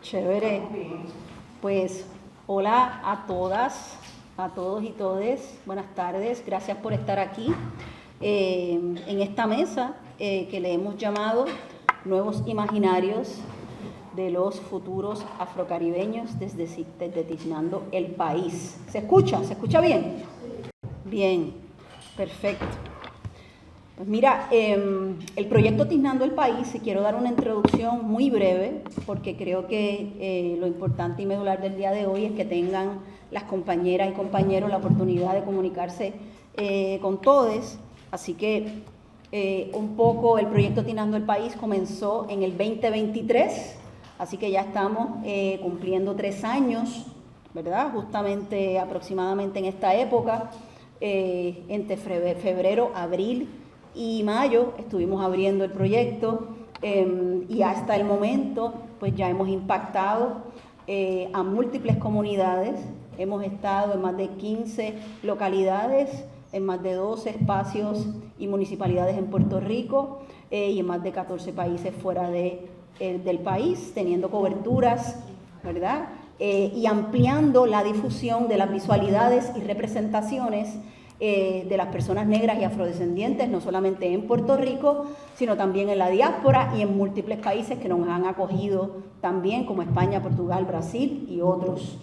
Chévere. Pues hola a todas, a todos y todes. Buenas tardes. Gracias por estar aquí en esta mesa que le hemos llamado Nuevos Imaginarios de los Futuros Afrocaribeños desde Tiznando el País. ¿Se escucha? ¿Se escucha bien? Bien, perfecto. Pues mira, el proyecto Tiznando el País, y quiero dar una introducción muy breve, porque creo que lo importante y medular del día de hoy es que tengan las compañeras y compañeros la oportunidad de comunicarse con todos. Así que un poco el proyecto Tiznando el País comenzó en el 2023, así que ya estamos cumpliendo 3 años, ¿verdad? Justamente aproximadamente en esta época, entre febrero, abril y mayo estuvimos abriendo el proyecto y hasta el momento pues ya hemos impactado a múltiples comunidades. Hemos estado en más de 15 localidades, en más de 12 espacios y municipalidades en Puerto Rico y en más de 14 países fuera del país, teniendo coberturas, ¿verdad? Y ampliando la difusión de las visualidades y representaciones de las personas negras y afrodescendientes, no solamente en Puerto Rico, sino también en la diáspora y en múltiples países que nos han acogido también, como España, Portugal, Brasil y otros.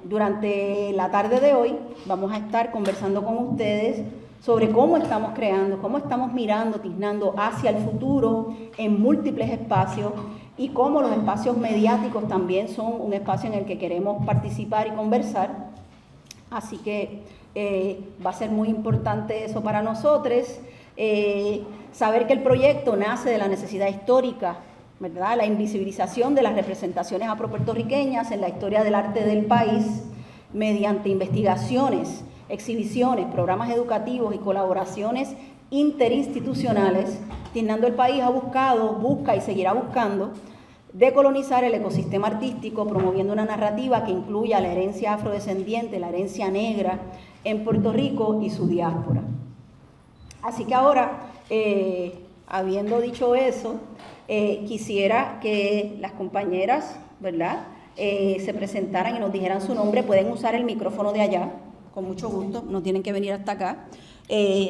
Durante la tarde de hoy vamos a estar conversando con ustedes sobre cómo estamos creando, cómo estamos mirando, tiznando hacia el futuro en múltiples espacios y cómo los espacios mediáticos también son un espacio en el que queremos participar y conversar. Así que va a ser muy importante eso para nosotros, saber que el proyecto nace de la necesidad histórica, ¿verdad? La invisibilización de las representaciones afropuertorriqueñas en la historia del arte del país mediante investigaciones, exhibiciones, programas educativos y colaboraciones interinstitucionales. Tiznando el País busca y seguirá buscando decolonizar el ecosistema artístico, promoviendo una narrativa que incluya la herencia afrodescendiente, la herencia negra en Puerto Rico y su diáspora. Así que ahora, habiendo dicho eso, quisiera que las compañeras, ¿verdad?, se presentaran y nos dijeran su nombre. Pueden usar el micrófono de allá, con mucho gusto, no tienen que venir hasta acá.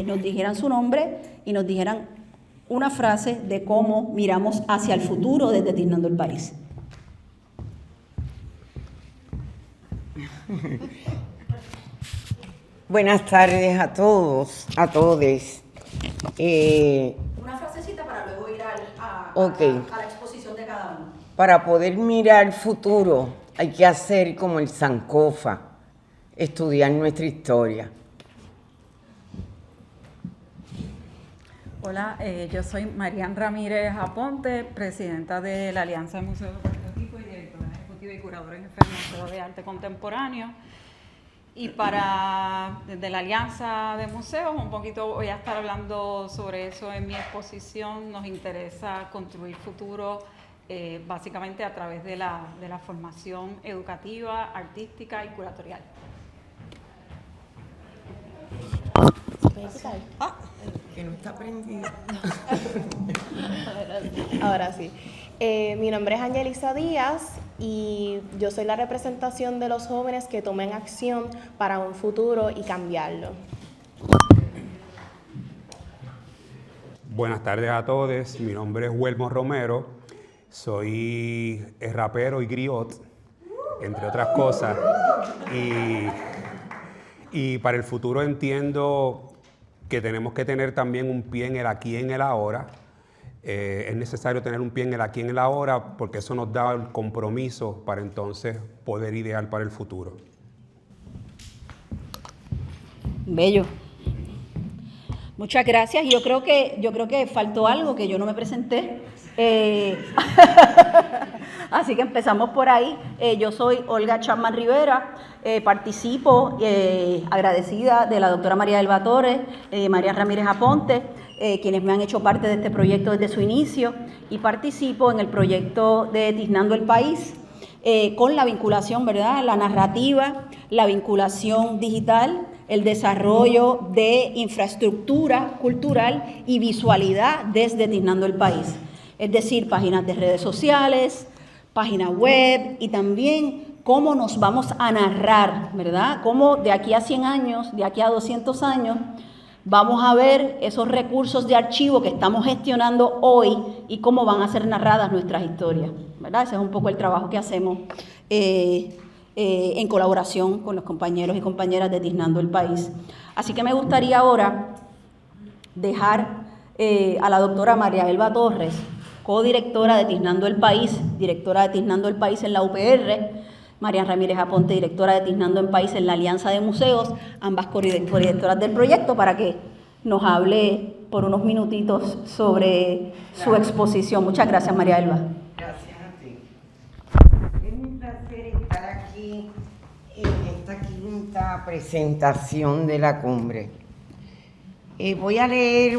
Nos dijeran su nombre y nos dijeran una frase de cómo miramos hacia el futuro desde Tiznando el País. Buenas tardes a todos, a todes. Una frasecita para luego ir a la exposición de cada uno. Para poder mirar el futuro hay que hacer como el Sankofa, estudiar nuestra historia. Hola, yo soy Marian Ramírez Aponte, presidenta de la Alianza de Museos de Puerto Rico y directora ejecutiva y curadora en el Museo de Arte Contemporáneo. Y desde la Alianza de Museos, un poquito voy a estar hablando sobre eso en mi exposición. Nos interesa construir futuro básicamente a través de la formación educativa, artística y curatorial. Que no está prendido. Ahora sí. Mi nombre es Angelisa Díaz y yo soy la representación de los jóvenes que tomen acción para un futuro y cambiarlo. Buenas tardes a todos. Mi nombre es Huelmo Romero. Soy rapero y griot, entre otras cosas. Y para el futuro entiendo que tenemos que tener también un pie en el aquí y en el ahora. Es necesario tener un pie en el aquí y en el ahora porque eso nos da el compromiso para entonces poder idear para el futuro. Bello. Muchas gracias. Yo creo que faltó algo que yo no me presenté. Así que empezamos por ahí. Yo soy Olga Chapman Rivera, participo agradecida de la doctora María del Torres, María Ramírez Aponte, quienes me han hecho parte de este proyecto desde su inicio, y participo en el proyecto de Tiznando el País, con la vinculación, ¿verdad?, la narrativa, la vinculación digital, el desarrollo de infraestructura cultural y visualidad desde Tiznando el País. es decir, páginas de redes sociales, página web y también cómo nos vamos a narrar, ¿verdad? Cómo de aquí a 100 años, de aquí a 200 años, vamos a ver esos recursos de archivo que estamos gestionando hoy y cómo van a ser narradas nuestras historias, ¿verdad? Ese es un poco el trabajo que hacemos en colaboración con los compañeros y compañeras de Tiznando el País. Así que me gustaría ahora dejar a la doctora María Elba Torres, codirectora de Tiznando el País, directora de Tiznando el País en la UPR, Marian Ramírez Aponte, directora de Tiznando el País en la Alianza de Museos, ambas codirectoras del proyecto, para que nos hable por unos minutitos sobre su exposición. Muchas gracias, María Elba. Gracias a ti. Es un placer estar aquí en esta quinta presentación de la cumbre. Voy a leer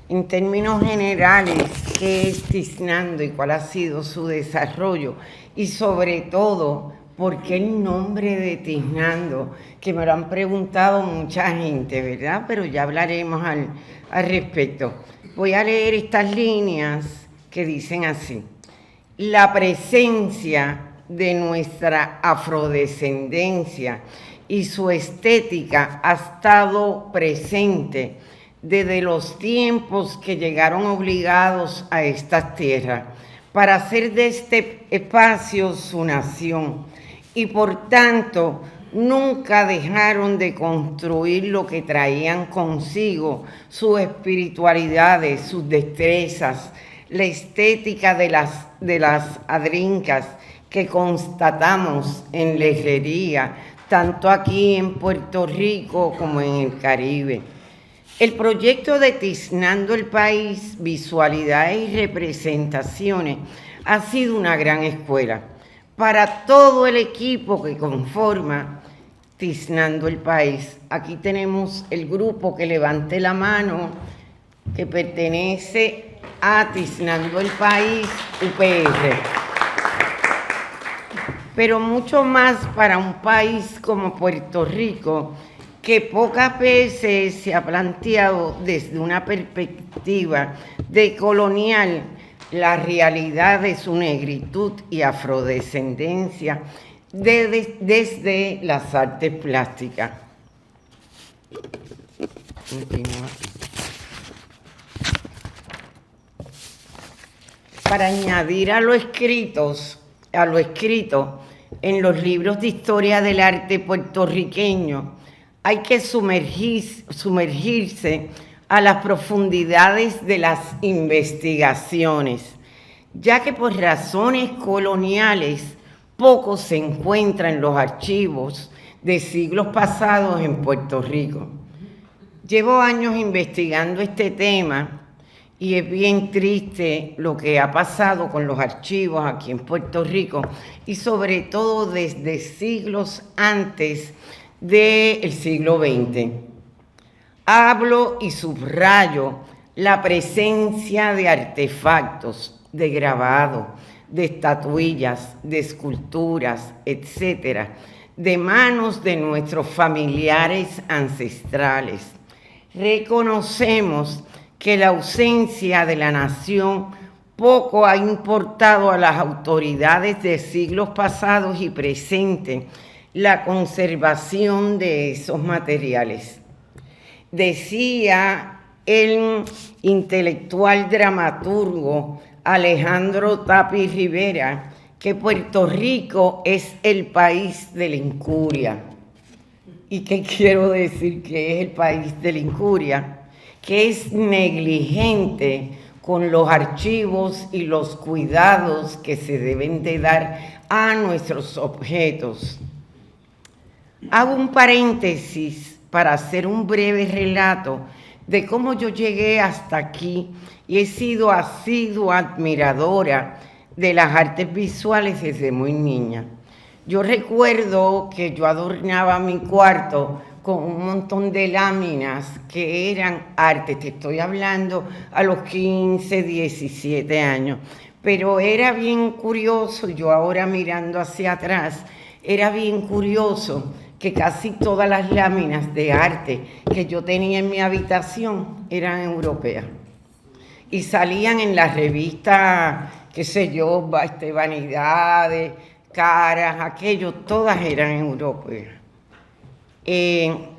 en términos generales, qué es Tiznando y cuál ha sido su desarrollo y sobre todo, por qué el nombre de Tiznando, que me lo han preguntado mucha gente, ¿verdad? Pero ya hablaremos al respecto. Voy a leer estas líneas que dicen así: la presencia de nuestra afrodescendencia y su estética ha estado presente desde los tiempos que llegaron obligados a estas tierras para hacer de este espacio su nación y por tanto nunca dejaron de construir lo que traían consigo, sus espiritualidades, sus destrezas, la estética de las adrincas que constatamos en la herrería, tanto aquí en Puerto Rico como en el Caribe. El proyecto de Tiznando el País, Visualidades y Representaciones, ha sido una gran escuela para todo el equipo que conforma Tiznando el País. Aquí tenemos el grupo que levante la mano, que pertenece a Tiznando el País, UPR. Pero mucho más para un país como Puerto Rico, que pocas veces se ha planteado desde una perspectiva decolonial la realidad de su negritud y afrodescendencia desde las artes plásticas. Continúa. Para añadir a lo escrito en los libros de historia del arte puertorriqueño, hay que sumergirse a las profundidades de las investigaciones, ya que por razones coloniales poco se encuentra en los archivos de siglos pasados en Puerto Rico. Llevo años investigando este tema y es bien triste lo que ha pasado con los archivos aquí en Puerto Rico y sobre todo desde siglos antes del siglo XX. Hablo y subrayo la presencia de artefactos, de grabado, de estatuillas, de esculturas, etcétera, de manos de nuestros familiares ancestrales. Reconocemos que la ausencia de la nación poco ha importado a las autoridades de siglos pasados y presentes la conservación de esos materiales. Decía el intelectual dramaturgo Alejandro Tapi Rivera que Puerto Rico es el país de la incuria. ¿Y qué quiero decir que es el país de la incuria? Que es negligente con los archivos y los cuidados que se deben de dar a nuestros objetos. Hago un paréntesis para hacer un breve relato de cómo yo llegué hasta aquí y he sido asidua admiradora de las artes visuales desde muy niña. Yo recuerdo que yo adornaba mi cuarto con un montón de láminas que eran arte. Te estoy hablando a los 15, 17 años. Pero era bien curioso, yo ahora mirando hacia atrás, era bien curioso que casi todas las láminas de arte que yo tenía en mi habitación eran europeas. y salían en las revistas, qué sé yo, Vanidades, Caras, aquello, todas eran europeas.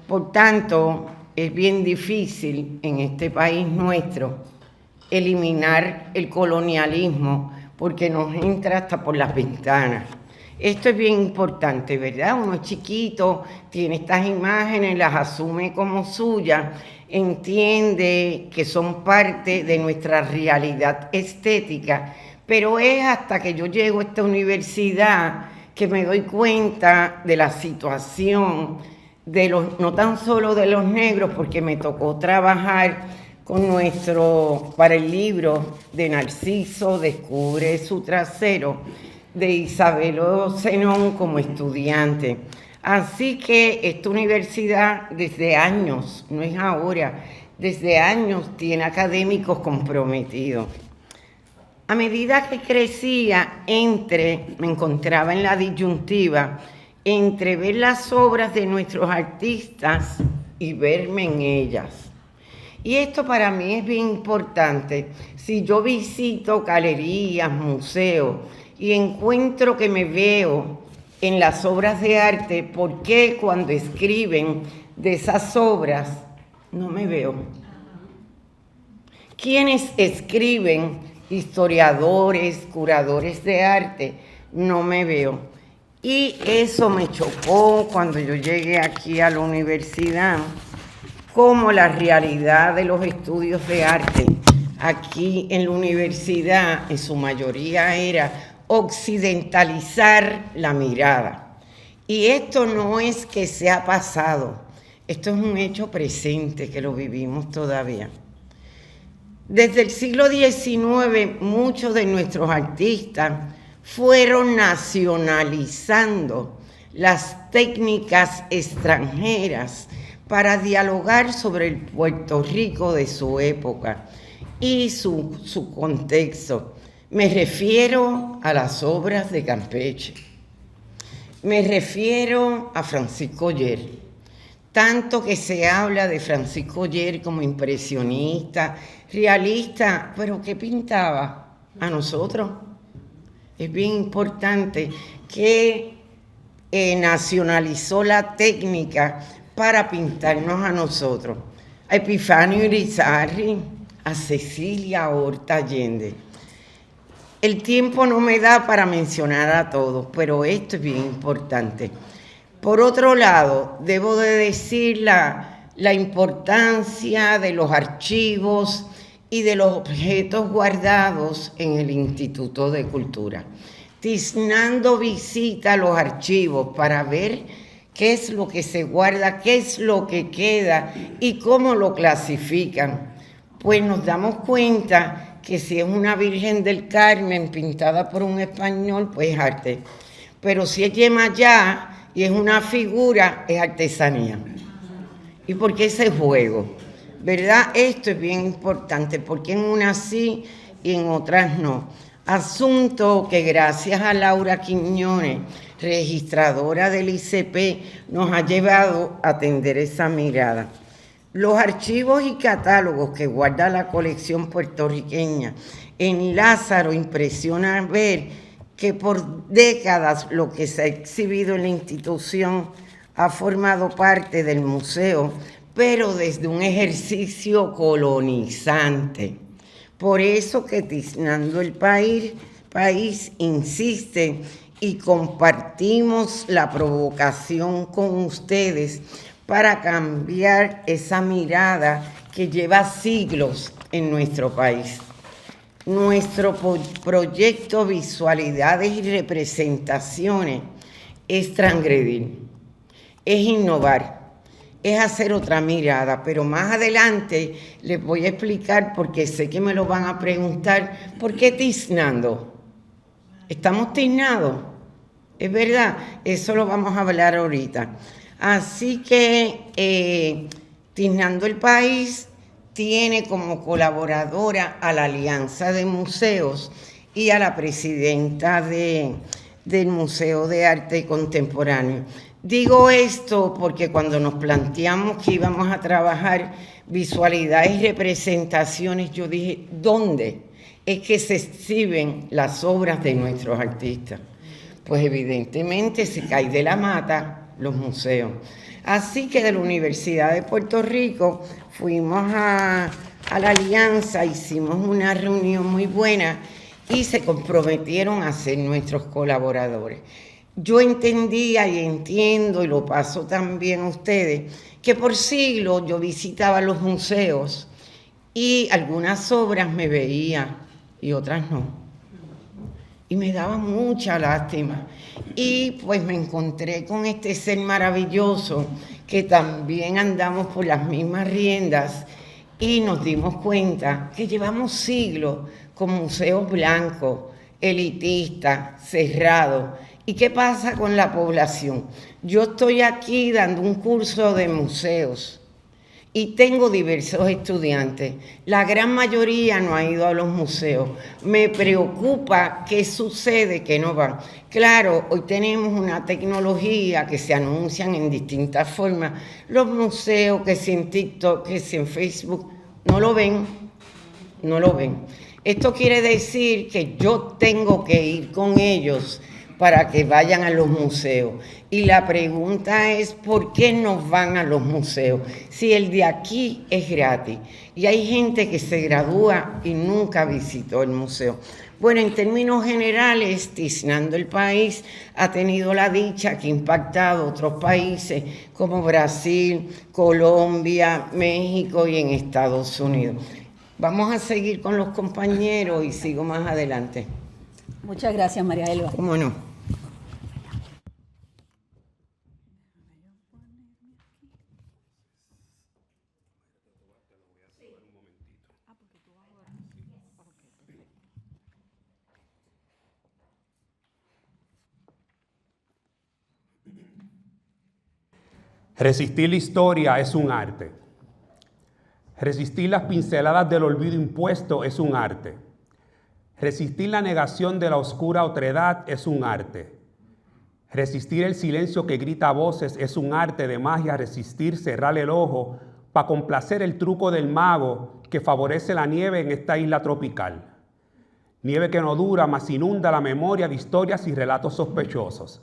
Por tanto, es bien difícil en este país nuestro eliminar el colonialismo porque nos entra hasta por las ventanas. Esto es bien importante, ¿verdad? Uno es chiquito, tiene estas imágenes, las asume como suyas, entiende que son parte de nuestra realidad estética, pero es hasta que yo llego a esta universidad que me doy cuenta de la situación de los, no tan solo de los negros, porque me tocó trabajar para el libro de Narciso Descubre su trasero, de Isabelo Zenón como estudiante. Así que esta universidad desde años, no es ahora, desde años tiene académicos comprometidos. A medida que crecía, me encontraba en la disyuntiva entre ver las obras de nuestros artistas y verme en ellas. Y esto para mí es bien importante. Si yo visito galerías, museos y encuentro que me veo en las obras de arte, ¿por qué cuando escriben de esas obras no me veo? ¿Quiénes escriben? Historiadores, curadores de arte, no me veo. Y eso me chocó cuando yo llegué aquí a la universidad, como la realidad de los estudios de arte aquí en la universidad, en su mayoría era occidentalizar la mirada. Y esto no es que sea pasado, esto es un hecho presente que lo vivimos todavía. Desde el siglo XIX, muchos de nuestros artistas fueron nacionalizando las técnicas extranjeras para dialogar sobre el Puerto Rico de su época y su contexto. Me refiero a las obras de Campeche. Me refiero a Francisco Oller. Tanto que se habla de Francisco Oller como impresionista, realista, pero ¿qué pintaba a nosotros? Es bien importante que nacionalizó la técnica para pintarnos a nosotros. A Epifanio Irizarry, a Cecilia Horta Allende. El tiempo no me da para mencionar a todos, pero esto es bien importante. Por otro lado, debo de decir la importancia de los archivos y de los objetos guardados en el Instituto de Cultura. Tiznando visita los archivos para ver qué es lo que se guarda, qué es lo que queda y cómo lo clasifican. Pues nos damos cuenta que si es una Virgen del Carmen pintada por un español, pues es arte. Pero si es Yemayá y es una figura, es artesanía. ¿Y por qué ese juego? ¿Verdad? Esto es bien importante, porque en unas sí y en otras no. Asunto que gracias a Laura Quiñones, registradora del ICP, nos ha llevado a atender esa mirada. Los archivos y catálogos que guarda la colección puertorriqueña en Lázaro impresiona ver que por décadas lo que se ha exhibido en la institución ha formado parte del museo, pero desde un ejercicio colonizante. Por eso que Tiznando el país insiste y compartimos la provocación con ustedes para cambiar esa mirada que lleva siglos en nuestro país. Nuestro proyecto Visualidades y Representaciones es transgredir, es innovar, es hacer otra mirada, pero más adelante les voy a explicar, porque sé que me lo van a preguntar, ¿por qué tiznando? ¿Estamos tiznados? Es verdad, eso lo vamos a hablar ahorita. Así que Tiznando el País tiene como colaboradora a la Alianza de Museos y a la presidenta de del Museo de Arte Contemporáneo. Digo esto porque cuando nos planteamos que íbamos a trabajar visualidades y representaciones, yo dije, ¿dónde es que se exhiben las obras de nuestros artistas? Pues evidentemente se cae de la mata los museos. Así que de la Universidad de Puerto Rico fuimos a la Alianza, hicimos una reunión muy buena y se comprometieron a ser nuestros colaboradores. Yo entendía y entiendo, y lo paso también a ustedes, que por siglos yo visitaba los museos y algunas obras me veía y otras no. Y me daba mucha lástima. Y pues me encontré con este ser maravilloso que también andamos por las mismas riendas y nos dimos cuenta que llevamos siglos con museos blancos, elitistas, cerrados. ¿Y qué pasa con la población? Yo estoy aquí dando un curso de museos y tengo diversos estudiantes. La gran mayoría no ha ido a los museos. Me preocupa qué sucede, que no van. Claro, hoy tenemos una tecnología que se anuncian en distintas formas. Los museos, que si en TikTok, que si en Facebook, no lo ven. Esto quiere decir que yo tengo que ir con ellos para que vayan a los museos. Y la pregunta es, ¿por qué no van a los museos? Si el de aquí es gratis. Y hay gente que se gradúa y nunca visitó el museo. Bueno, en términos generales, Tiznando el País ha tenido la dicha que ha impactado otros países como Brasil, Colombia, México y en Estados Unidos. Vamos a seguir con los compañeros y sigo más adelante. Muchas gracias, María Elba. ¿Cómo no? Resistir la historia es un arte. Resistir las pinceladas del olvido impuesto es un arte. Resistir la negación de la oscura otredad es un arte. Resistir el silencio que grita a voces es un arte de magia. Resistir cerrar el ojo para complacer el truco del mago que favorece la nieve en esta isla tropical. Nieve que no dura, mas inunda la memoria de historias y relatos sospechosos.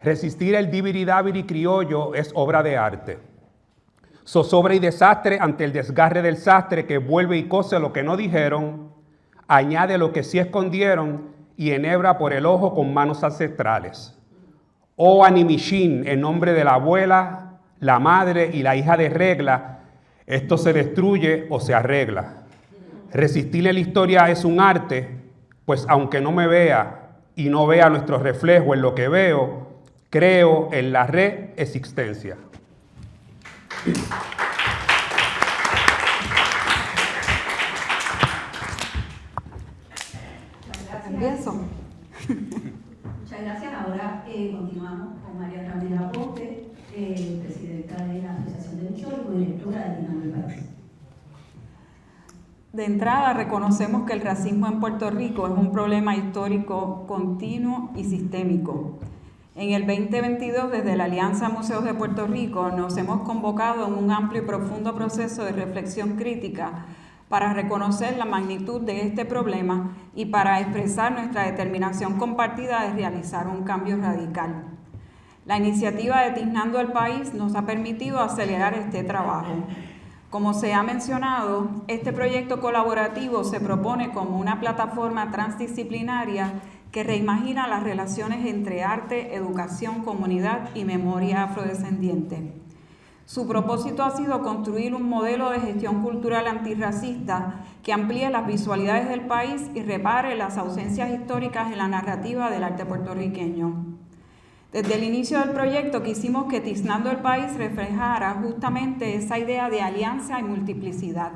Resistir el dibiri-dabiri criollo es obra de arte. Zozobra y desastre ante el desgarre del sastre que vuelve y cose lo que no dijeron, añade lo que sí escondieron y enhebra por el ojo con manos ancestrales. Oh Animishin, en nombre de la abuela, la madre y la hija de regla, esto se destruye o se arregla. Resistir la historia es un arte, pues aunque no me vea y no vea nuestro reflejo en lo que veo, creo en la reexistencia. Empiezo. Muchas gracias. Ahora continuamos con María Ramírez Aponte, presidenta de la Asociación de Museos y directora de Tiznando el País. De entrada, reconocemos que el racismo en Puerto Rico es un problema histórico continuo y sistémico. En el 2022, desde la Alianza Museos de Puerto Rico, nos hemos convocado en un amplio y profundo proceso de reflexión crítica para reconocer la magnitud de este problema y para expresar nuestra determinación compartida de realizar un cambio radical. La iniciativa de Tiznando el País nos ha permitido acelerar este trabajo. Como se ha mencionado, este proyecto colaborativo se propone como una plataforma transdisciplinaria que reimagina las relaciones entre arte, educación, comunidad y memoria afrodescendiente. Su propósito ha sido construir un modelo de gestión cultural antirracista que amplíe las visualidades del país y repare las ausencias históricas en la narrativa del arte puertorriqueño. Desde el inicio del proyecto quisimos que Tiznando el País reflejara justamente esa idea de alianza y multiplicidad.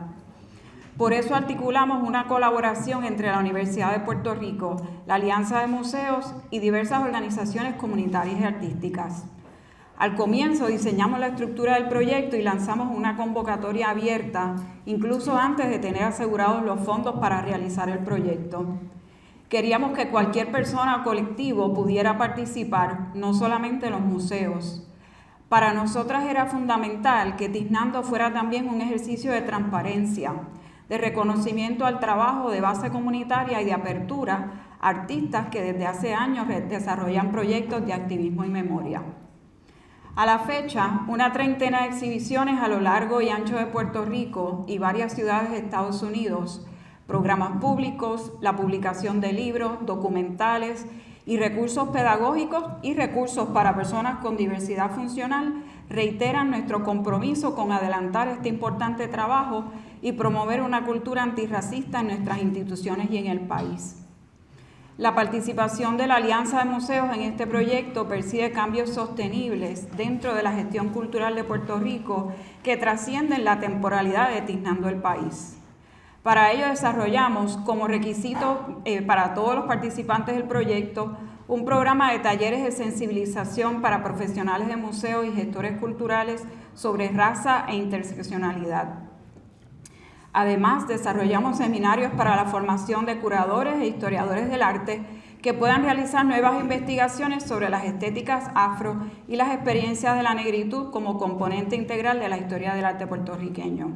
Por eso articulamos una colaboración entre la Universidad de Puerto Rico, la Alianza de Museos y diversas organizaciones comunitarias y artísticas. Al comienzo diseñamos la estructura del proyecto y lanzamos una convocatoria abierta, incluso antes de tener asegurados los fondos para realizar el proyecto. Queríamos que cualquier persona o colectivo pudiera participar, no solamente en los museos. Para nosotras era fundamental que Tiznando fuera también un ejercicio de transparencia, de reconocimiento al trabajo de base comunitaria y de apertura a artistas que desde hace años desarrollan proyectos de activismo y memoria. A la fecha, una treintena de exhibiciones a lo largo y ancho de Puerto Rico y varias ciudades de Estados Unidos, programas públicos, la publicación de libros, documentales y recursos pedagógicos y recursos para personas con diversidad funcional reiteran nuestro compromiso con adelantar este importante trabajo y promover una cultura antirracista en nuestras instituciones y en el país. La participación de la Alianza de Museos en este proyecto persigue cambios sostenibles dentro de la gestión cultural de Puerto Rico que trascienden la temporalidad de Tiznando el país. Para ello desarrollamos como requisito para todos los participantes del proyecto un programa de talleres de sensibilización para profesionales de museos y gestores culturales sobre raza e interseccionalidad. Además, desarrollamos seminarios para la formación de curadores e historiadores del arte que puedan realizar nuevas investigaciones sobre las estéticas afro y las experiencias de la negritud como componente integral de la historia del arte puertorriqueño.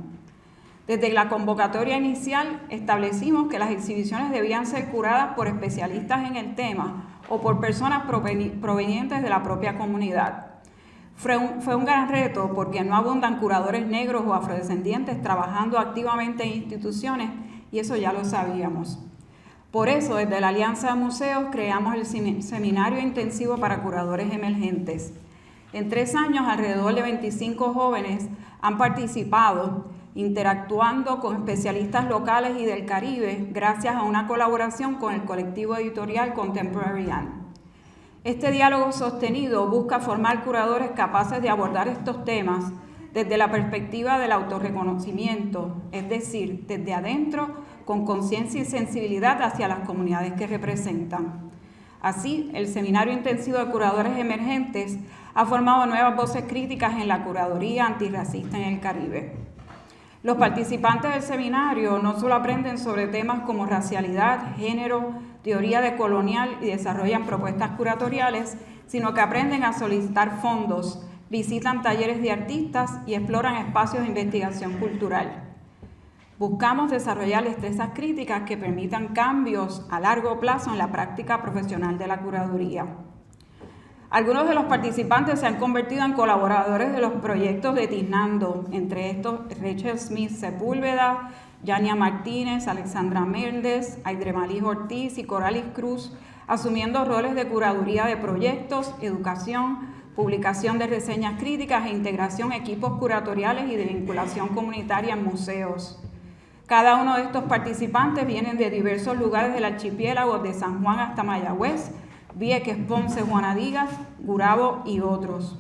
Desde la convocatoria inicial establecimos que las exhibiciones debían ser curadas por especialistas en el tema o por personas provenientes de la propia comunidad. Fue un gran reto porque no abundan curadores negros o afrodescendientes trabajando activamente en instituciones y eso ya lo sabíamos. Por eso, desde la Alianza de Museos creamos el Seminario Intensivo para Curadores Emergentes. En 3 años, alrededor de 25 jóvenes han participado interactuando con especialistas locales y del Caribe gracias a una colaboración con el colectivo editorial Contemporary Ant. Este diálogo sostenido busca formar curadores capaces de abordar estos temas desde la perspectiva del autorreconocimiento, es decir, desde adentro, con conciencia y sensibilidad hacia las comunidades que representan. Así, el Seminario Intensivo de Curadores Emergentes ha formado nuevas voces críticas en la curaduría antirracista en el Caribe. Los participantes del seminario no solo aprenden sobre temas como racialidad, género, teoría decolonial y desarrollan propuestas curatoriales, sino que aprenden a solicitar fondos, visitan talleres de artistas y exploran espacios de investigación cultural. Buscamos desarrollar destrezas críticas que permitan cambios a largo plazo en la práctica profesional de la curaduría. Algunos de los participantes se han convertido en colaboradores de los proyectos de Tiznando, entre estos Rachel Smith Sepúlveda, Yania Martínez, Alexandra Méndez, Aidremalí Ortiz y Coralis Cruz, asumiendo roles de curaduría de proyectos, educación, publicación de reseñas críticas e integración equipos curatoriales y de vinculación comunitaria en museos. Cada uno de estos participantes vienen de diversos lugares del archipiélago, de San Juan hasta Mayagüez, Vieques, Ponce, Juanadías, Gurabo y otros.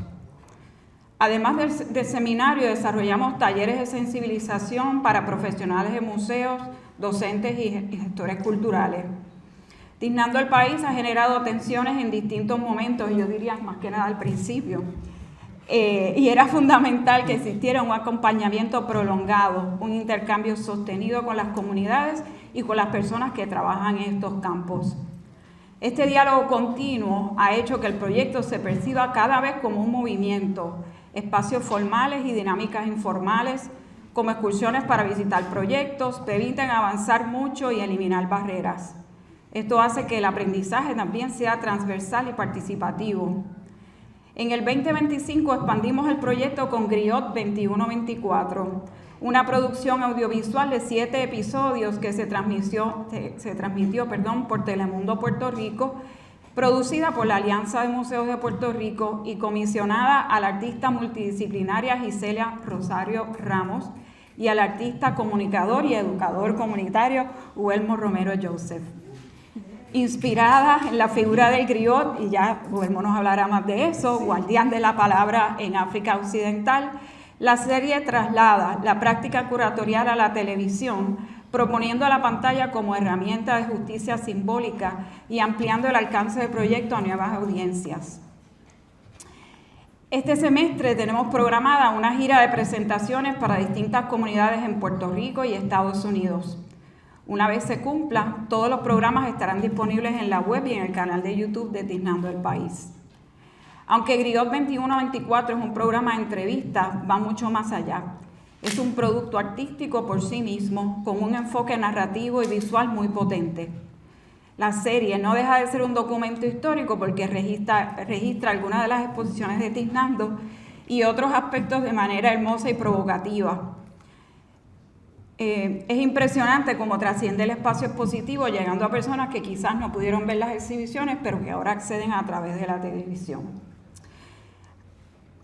Además del seminario, desarrollamos talleres de sensibilización para profesionales de museos, docentes y gestores culturales. Tiznando el país ha generado tensiones en distintos momentos, yo diría más que nada al principio, y era fundamental que existiera un acompañamiento prolongado, un intercambio sostenido con las comunidades y con las personas que trabajan en estos campos. Este diálogo continuo ha hecho que el proyecto se perciba cada vez como un movimiento, espacios formales y dinámicas informales, como excursiones para visitar proyectos, permiten avanzar mucho y eliminar barreras. Esto hace que el aprendizaje también sea transversal y participativo. En el 2025 expandimos el proyecto con Griot 2124, una producción audiovisual de 7 episodios que se transmitió por Telemundo Puerto Rico, producida por la Alianza de Museos de Puerto Rico y comisionada a la artista multidisciplinaria Giselia Rosario Ramos y al artista comunicador y educador comunitario Huelmo Romero Joseph. Inspirada en la figura del griot, y ya Huelmo nos hablará más de eso, guardián de la palabra en África Occidental, la serie traslada la práctica curatorial a la televisión, proponiendo a la pantalla como herramienta de justicia simbólica y ampliando el alcance del proyecto a nuevas audiencias. Este semestre tenemos programada una gira de presentaciones para distintas comunidades en Puerto Rico y Estados Unidos. Una vez se cumpla, todos los programas estarán disponibles en la web y en el canal de YouTube de Tiznando el País. Aunque Griot 2124 es un programa de entrevistas, va mucho más allá. Es un producto artístico por sí mismo, con un enfoque narrativo y visual muy potente. La serie no deja de ser un documento histórico porque registra algunas de las exposiciones de Tiznando y otros aspectos de manera hermosa y provocativa. Es impresionante cómo trasciende el espacio expositivo, llegando a personas que quizás no pudieron ver las exhibiciones, pero que ahora acceden a través de la televisión.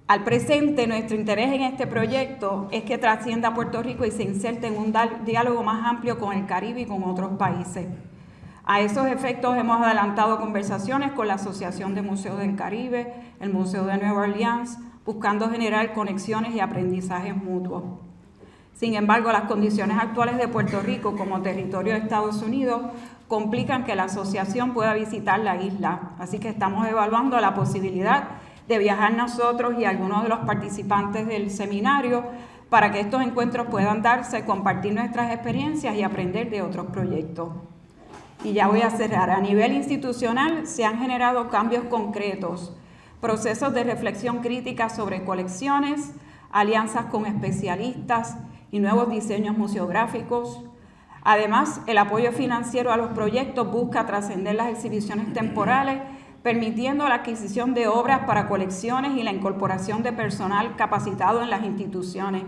Al presente, nuestro interés en este proyecto es que trascienda a Puerto Rico y se inserte en un diálogo más amplio con el Caribe y con otros países. A esos efectos hemos adelantado conversaciones con la Asociación de Museos del Caribe, el Museo de Nueva Orleans, buscando generar conexiones y aprendizajes mutuos. Sin embargo, las condiciones actuales de Puerto Rico como territorio de Estados Unidos complican que la asociación pueda visitar la isla, así que estamos evaluando la posibilidad de viajar nosotros y algunos de los participantes del seminario para que estos encuentros puedan darse, compartir nuestras experiencias y aprender de otros proyectos. Y ya voy a cerrar. A nivel institucional se han generado cambios concretos, procesos de reflexión crítica sobre colecciones, alianzas con especialistas y nuevos diseños museográficos. Además, el apoyo financiero a los proyectos busca trascender las exhibiciones temporales, permitiendo la adquisición de obras para colecciones y la incorporación de personal capacitado en las instituciones.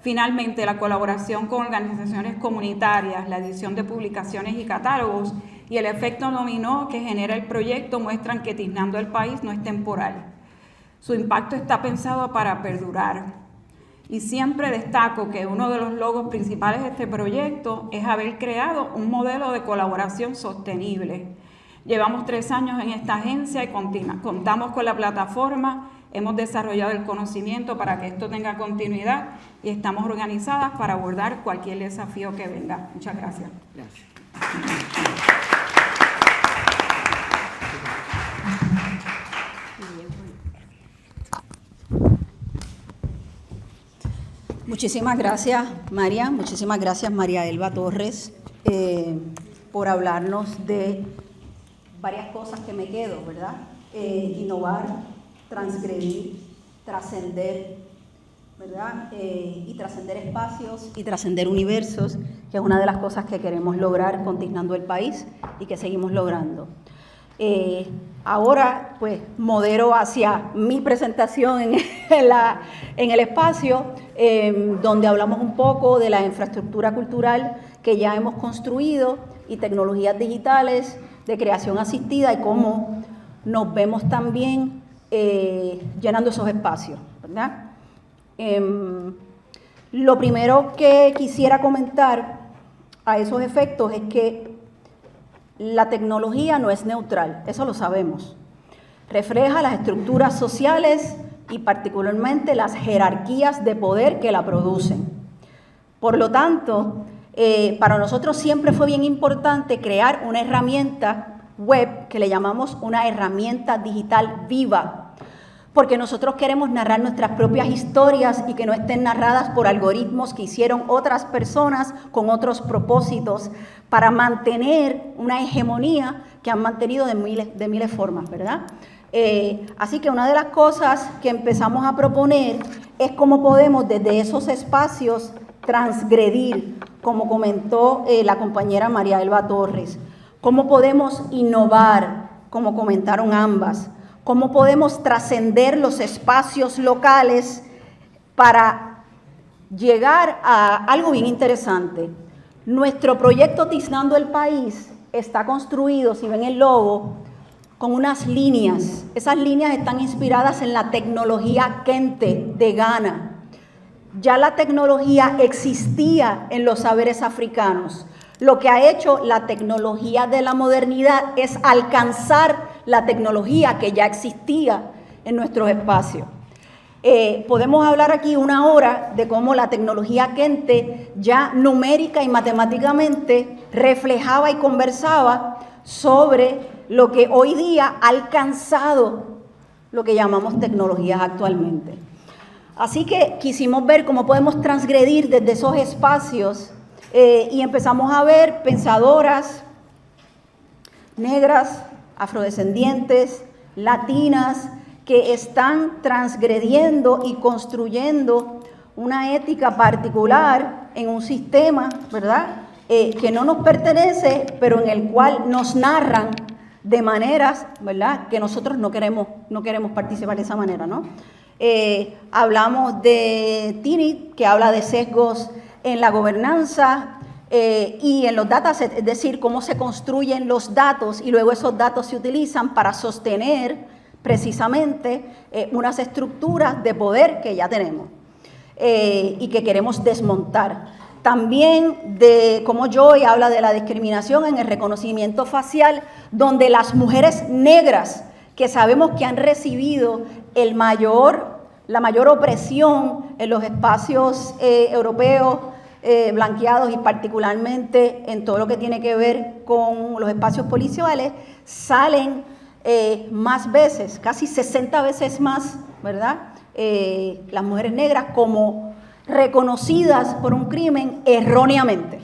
Finalmente, la colaboración con organizaciones comunitarias, la edición de publicaciones y catálogos y el efecto dominó que genera el proyecto muestran que Tiznando el País no es temporal. Su impacto está pensado para perdurar. Y siempre destaco que uno de los logros principales de este proyecto es haber creado un modelo de colaboración sostenible. Llevamos 3 años en esta agencia y contamos con la plataforma, hemos desarrollado el conocimiento para que esto tenga continuidad y estamos organizadas para abordar cualquier desafío que venga. Muchas gracias. Gracias. Muchísimas gracias, María. Muchísimas gracias, María Elba Torres, por hablarnos de varias cosas que me quedo, ¿verdad? Innovar, transgredir, trascender, ¿verdad? Y trascender espacios y trascender universos, que es una de las cosas que queremos lograr con Tiznando el País y que seguimos logrando. Ahora, pues, modero hacia mi presentación en el espacio, donde hablamos un poco de la infraestructura cultural que ya hemos construido y tecnologías digitales de creación asistida y cómo nos vemos también llenando esos espacios, ¿verdad? Lo primero que quisiera comentar a esos efectos es que la tecnología no es neutral, eso lo sabemos. Refleja las estructuras sociales y particularmente las jerarquías de poder que la producen. Por lo tanto, para nosotros siempre fue bien importante crear una herramienta web que le llamamos una herramienta digital viva, porque nosotros queremos narrar nuestras propias historias y que no estén narradas por algoritmos que hicieron otras personas con otros propósitos para mantener una hegemonía que han mantenido de miles formas, ¿verdad? Así que una de las cosas que empezamos a proponer es cómo podemos desde esos espacios transgredir, como comentó la compañera María Elba Torres, cómo podemos innovar, como comentaron ambas, cómo podemos trascender los espacios locales para llegar a algo bien interesante. Nuestro proyecto Tiznando el País está construido, si ven el logo, con unas líneas. Esas líneas están inspiradas en la tecnología Kente de Ghana. Ya la tecnología existía en los saberes africanos. Lo que ha hecho la tecnología de la modernidad es alcanzar la tecnología que ya existía en nuestros espacios. Podemos hablar aquí 1 hora de cómo la tecnología Kente ya numérica y matemáticamente reflejaba y conversaba sobre lo que hoy día ha alcanzado lo que llamamos tecnologías actualmente. Así que quisimos ver cómo podemos transgredir desde esos espacios y empezamos a ver pensadoras negras, afrodescendientes, latinas, que están transgrediendo y construyendo una ética particular en un sistema, ¿verdad?, que no nos pertenece, pero en el cual nos narran de maneras, ¿verdad?, que nosotros no queremos participar de esa manera, ¿no? Hablamos de Tini, que habla de sesgos en la gobernanza y en los datasets, es decir, cómo se construyen los datos y luego esos datos se utilizan para sostener precisamente unas estructuras de poder que ya tenemos y que queremos desmontar. También de cómo Joy habla de la discriminación en el reconocimiento facial, donde las mujeres negras, que sabemos que han recibido la mayor opresión en los espacios europeos blanqueados y particularmente en todo lo que tiene que ver con los espacios policiales, salen más veces, casi 60 veces más, ¿verdad?, las mujeres negras como reconocidas por un crimen erróneamente.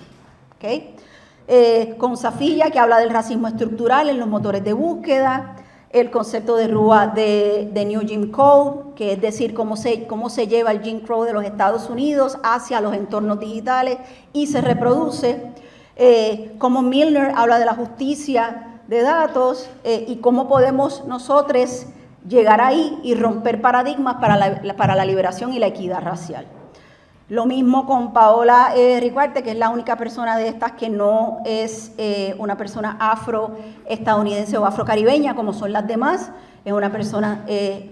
¿Okay? Con Safilla, que habla del racismo estructural en los motores de búsqueda, el concepto de Rua de New Jim Crow, que es decir, cómo se lleva el Jim Crow de los Estados Unidos hacia los entornos digitales y se reproduce, como Milner habla de la justicia de datos y cómo podemos nosotros llegar ahí y romper paradigmas para la liberación y la equidad racial. Lo mismo con Paola Ricuarte, que es la única persona de estas que no es una persona afroestadounidense o afrocaribeña, como son las demás. Es una persona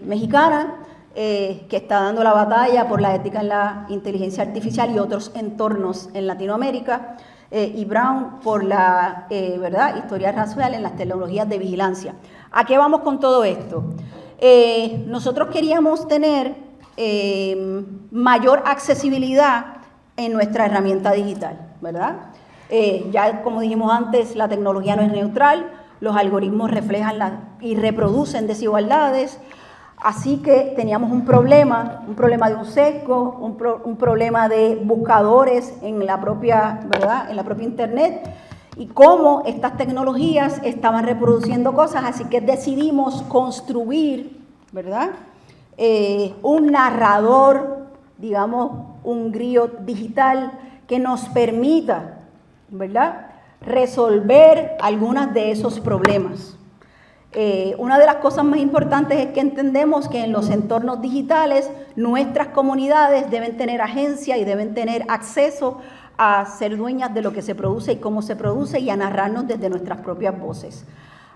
mexicana que está dando la batalla por la ética en la inteligencia artificial y otros entornos en Latinoamérica. Y Brown por la ¿verdad?, historia racial en las tecnologías de vigilancia. ¿A qué vamos con todo esto? Nosotros queríamos tener mayor accesibilidad en nuestra herramienta digital, ¿verdad? Ya como dijimos antes, la tecnología no es neutral, los algoritmos reflejan y reproducen desigualdades, así que teníamos un problema de un sesgo, un problema de buscadores en la propia, ¿verdad?, en la propia internet, y cómo estas tecnologías estaban reproduciendo cosas, así que decidimos construir, ¿verdad?, un narrador, digamos, un griot digital que nos permita, ¿verdad?, resolver algunos de esos problemas. Una de las cosas más importantes es que entendemos que en los entornos digitales nuestras comunidades deben tener agencia y deben tener acceso a ser dueñas de lo que se produce y cómo se produce y a narrarnos desde nuestras propias voces.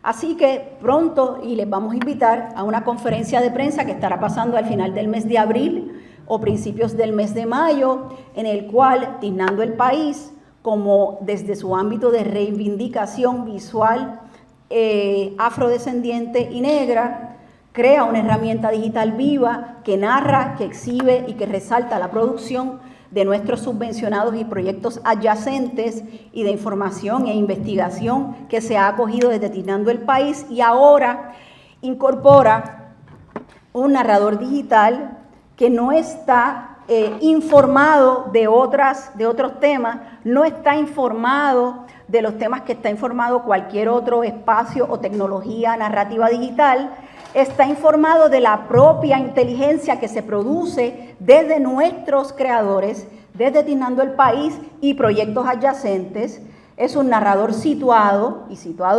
Así que pronto, y les vamos a invitar a una conferencia de prensa que estará pasando al final del mes de abril o principios del mes de mayo, en el cual Tiznando el País, como desde su ámbito de reivindicación visual afrodescendiente y negra, crea una herramienta digital viva que narra, que exhibe y que resalta la producción de nuestros subvencionados y proyectos adyacentes y de información e investigación que se ha acogido desde Tiznando el País y ahora incorpora un narrador digital que no está informado de otros temas, no está informado de los temas que está informado cualquier otro espacio o tecnología narrativa digital, está informado de la propia inteligencia que se produce desde nuestros creadores, desde Tiznando el País y proyectos adyacentes. Es un narrador situado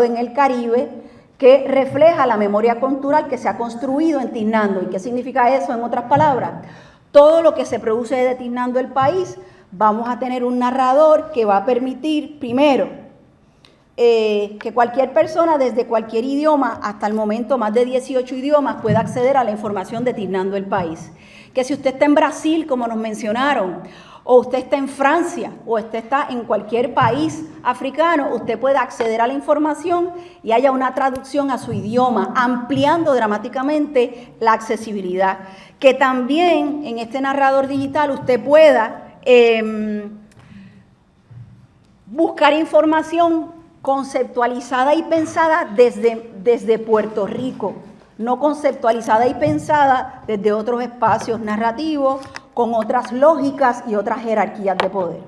en el Caribe que refleja la memoria cultural que se ha construido en Tiznando. ¿Y qué significa eso en otras palabras? Todo lo que se produce desde Tiznando el País, vamos a tener un narrador que va a permitir, primero, que cualquier persona desde cualquier idioma, hasta el momento más de 18 idiomas, pueda acceder a la información de Tiznando el País. Que si usted está en Brasil, como nos mencionaron, o usted está en Francia, o usted está en cualquier país africano, usted puede acceder a la información y haya una traducción a su idioma, ampliando dramáticamente la accesibilidad. Que también en este narrador digital usted pueda buscar información conceptualizada y pensada desde Puerto Rico, no conceptualizada y pensada desde otros espacios narrativos, con otras lógicas y otras jerarquías de poder.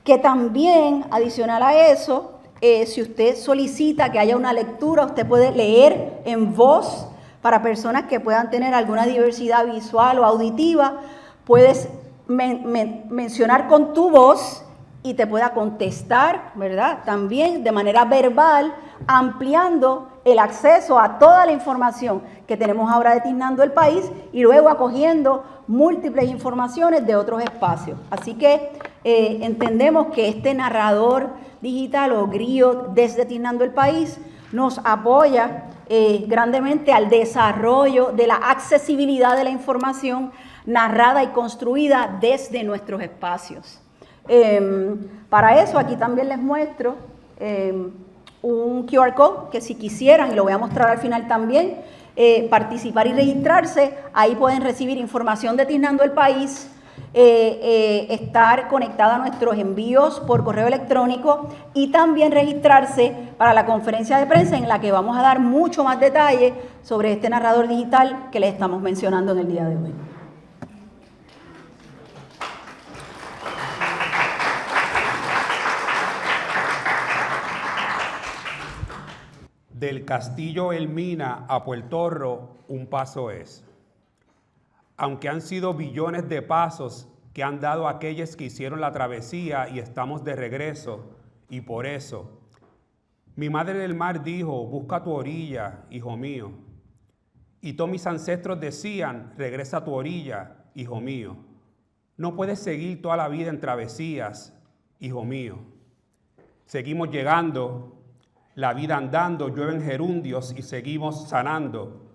que también, adicional a eso, si usted solicita que haya una lectura, usted puede leer en voz para personas que puedan tener alguna diversidad visual o auditiva. Puedes mencionar con tu voz y te pueda contestar, ¿verdad? También de manera verbal, ampliando el acceso a toda la información que tenemos ahora de Tiznando el País y luego acogiendo múltiples informaciones de otros espacios. Así que entendemos que este narrador digital o griot desde Tiznando el País nos apoya grandemente al desarrollo de la accesibilidad de la información narrada y construida desde nuestros espacios. Para eso aquí también les muestro un QR code que si quisieran, y lo voy a mostrar al final también, participar y registrarse, ahí pueden recibir información de Tiznando el País, estar conectada a nuestros envíos por correo electrónico y también registrarse para la conferencia de prensa en la que vamos a dar mucho más detalle sobre este narrador digital que les estamos mencionando en el día de hoy. Del Castillo Elmina a Puertorro, un paso es. Aunque han sido billones de pasos que han dado aquellos que hicieron la travesía y estamos de regreso, y por eso, mi madre del mar dijo, busca tu orilla, hijo mío. Y todos mis ancestros decían, regresa a tu orilla, hijo mío. No puedes seguir toda la vida en travesías, hijo mío. Seguimos llegando, la vida andando, llueven gerundios y seguimos sanando.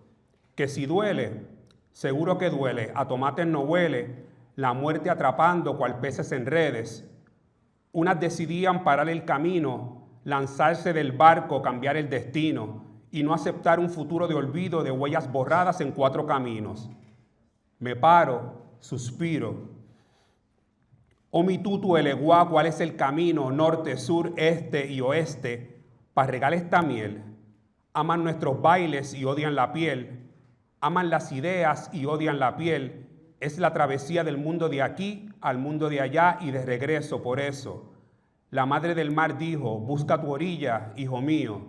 Que si duele, seguro que duele, a tomates no huele, la muerte atrapando cual peces en redes. Unas decidían parar el camino, lanzarse del barco, cambiar el destino y no aceptar un futuro de olvido de huellas borradas en 4 caminos. Me paro, suspiro. Oh mi tutu eleguá, ¿cuál es el camino? Norte, sur, este y oeste. Para regar esta miel, aman nuestros bailes y odian la piel, aman las ideas y odian la piel, es la travesía del mundo de aquí al mundo de allá y de regreso por eso. La madre del mar dijo, busca tu orilla, hijo mío,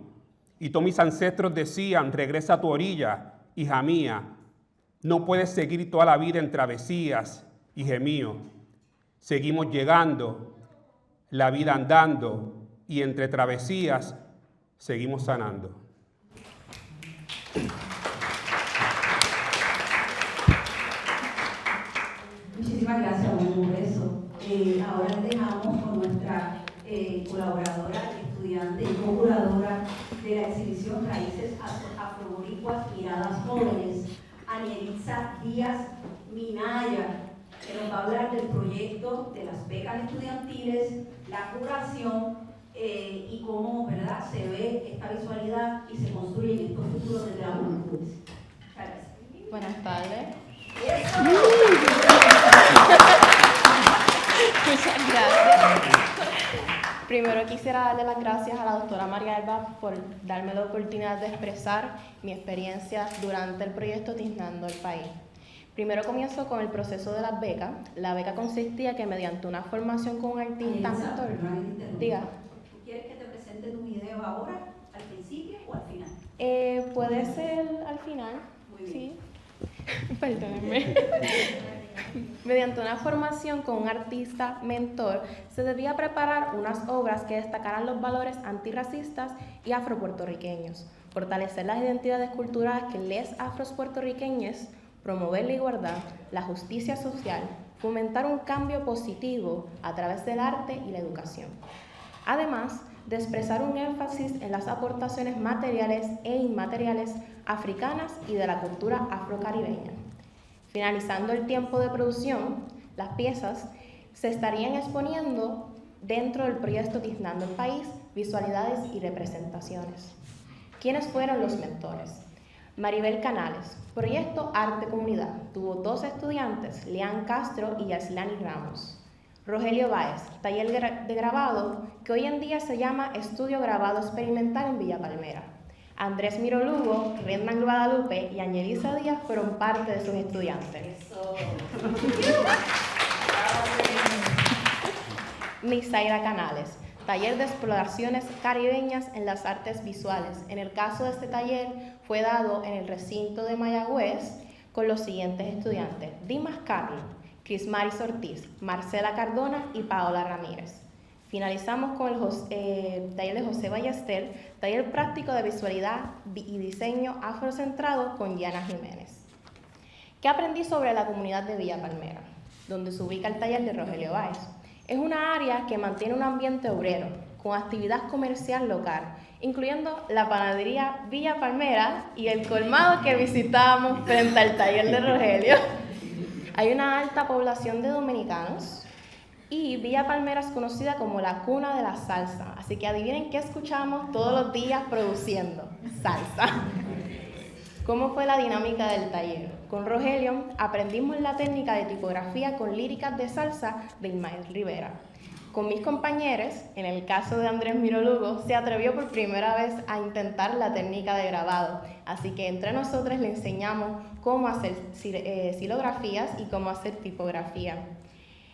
y todos mis ancestros decían, regresa a tu orilla, hija mía, no puedes seguir toda la vida en travesías, hija mío. Seguimos llegando, la vida andando y entre travesías seguimos sanando. Muchísimas gracias, por eso. Ahora dejamos con nuestra colaboradora, estudiante y co-curadora de la exhibición Raíces Afroboricuas Miradas Jóvenes, Anielitza Díaz Minaya, que nos va a hablar del proyecto de las becas estudiantiles, la curación y cómo, ¿verdad?, se ve esta visualidad y se construyen estos futuros desde la juventud. Gracias. Buenas tardes. Muchas gracias. Primero quisiera darle las gracias a la doctora María Alba por darme la oportunidad de expresar mi experiencia durante el proyecto Tiznando el País. Primero comienzo con el proceso de las becas. La beca consistía que mediante una formación con un artista mentor. Diga. ¿Quieres que te presente tu video ahora, al principio o al final? Puede ser al final. Muy bien. Sí. Perdónenme. Mediante una formación con un artista mentor, se debía preparar unas obras que destacaran los valores antirracistas y afropuertorriqueños, fortalecer las identidades culturales que les afropuertorriqueños, promover la igualdad, la justicia social, fomentar un cambio positivo a través del arte y la educación. Además de expresar un énfasis en las aportaciones materiales e inmateriales africanas y de la cultura afrocaribeña. Finalizando el tiempo de producción, las piezas se estarían exponiendo dentro del proyecto Tiznando el País, visualidades y representaciones. ¿Quiénes fueron los mentores? Maribel Canales, proyecto Arte Comunidad, tuvo 2 estudiantes, Leán Castro y Yaslani Ramos. Rogelio Báez, taller de grabado, que hoy en día se llama Estudio Grabado Experimental en Villa Palmera. Andrés Miro Lugo, Redman Guadalupe y Anielitza Díaz fueron parte de sus estudiantes. Nisaira Canales, taller de exploraciones caribeñas en las artes visuales. En el caso de este taller fue dado en el recinto de Mayagüez con los siguientes estudiantes: Dimas Carlos, Crismaris Ortiz, Marcela Cardona y Paola Ramírez. Finalizamos con el taller de José Ballester, taller práctico de visualidad y diseño afrocentrado con Yana Jiménez. ¿Qué aprendí sobre la comunidad de Villa Palmera, donde se ubica el taller de Rogelio Báez? Es una área que mantiene un ambiente obrero, con actividad comercial local, incluyendo la panadería Villa Palmera y el colmado que visitábamos frente al taller de Rogelio. Hay una alta población de dominicanos y Villa Palmera es conocida como la cuna de la salsa. Así que adivinen qué escuchamos todos los días produciendo: salsa. ¿Cómo fue la dinámica del taller? Con Rogelio aprendimos la técnica de tipografía con líricas de salsa de Ismael Rivera. Con mis compañeros, en el caso de Andrés Mirolugo, se atrevió por primera vez a intentar la técnica de grabado. Así que entre nosotros le enseñamos cómo hacer silografías y cómo hacer tipografía.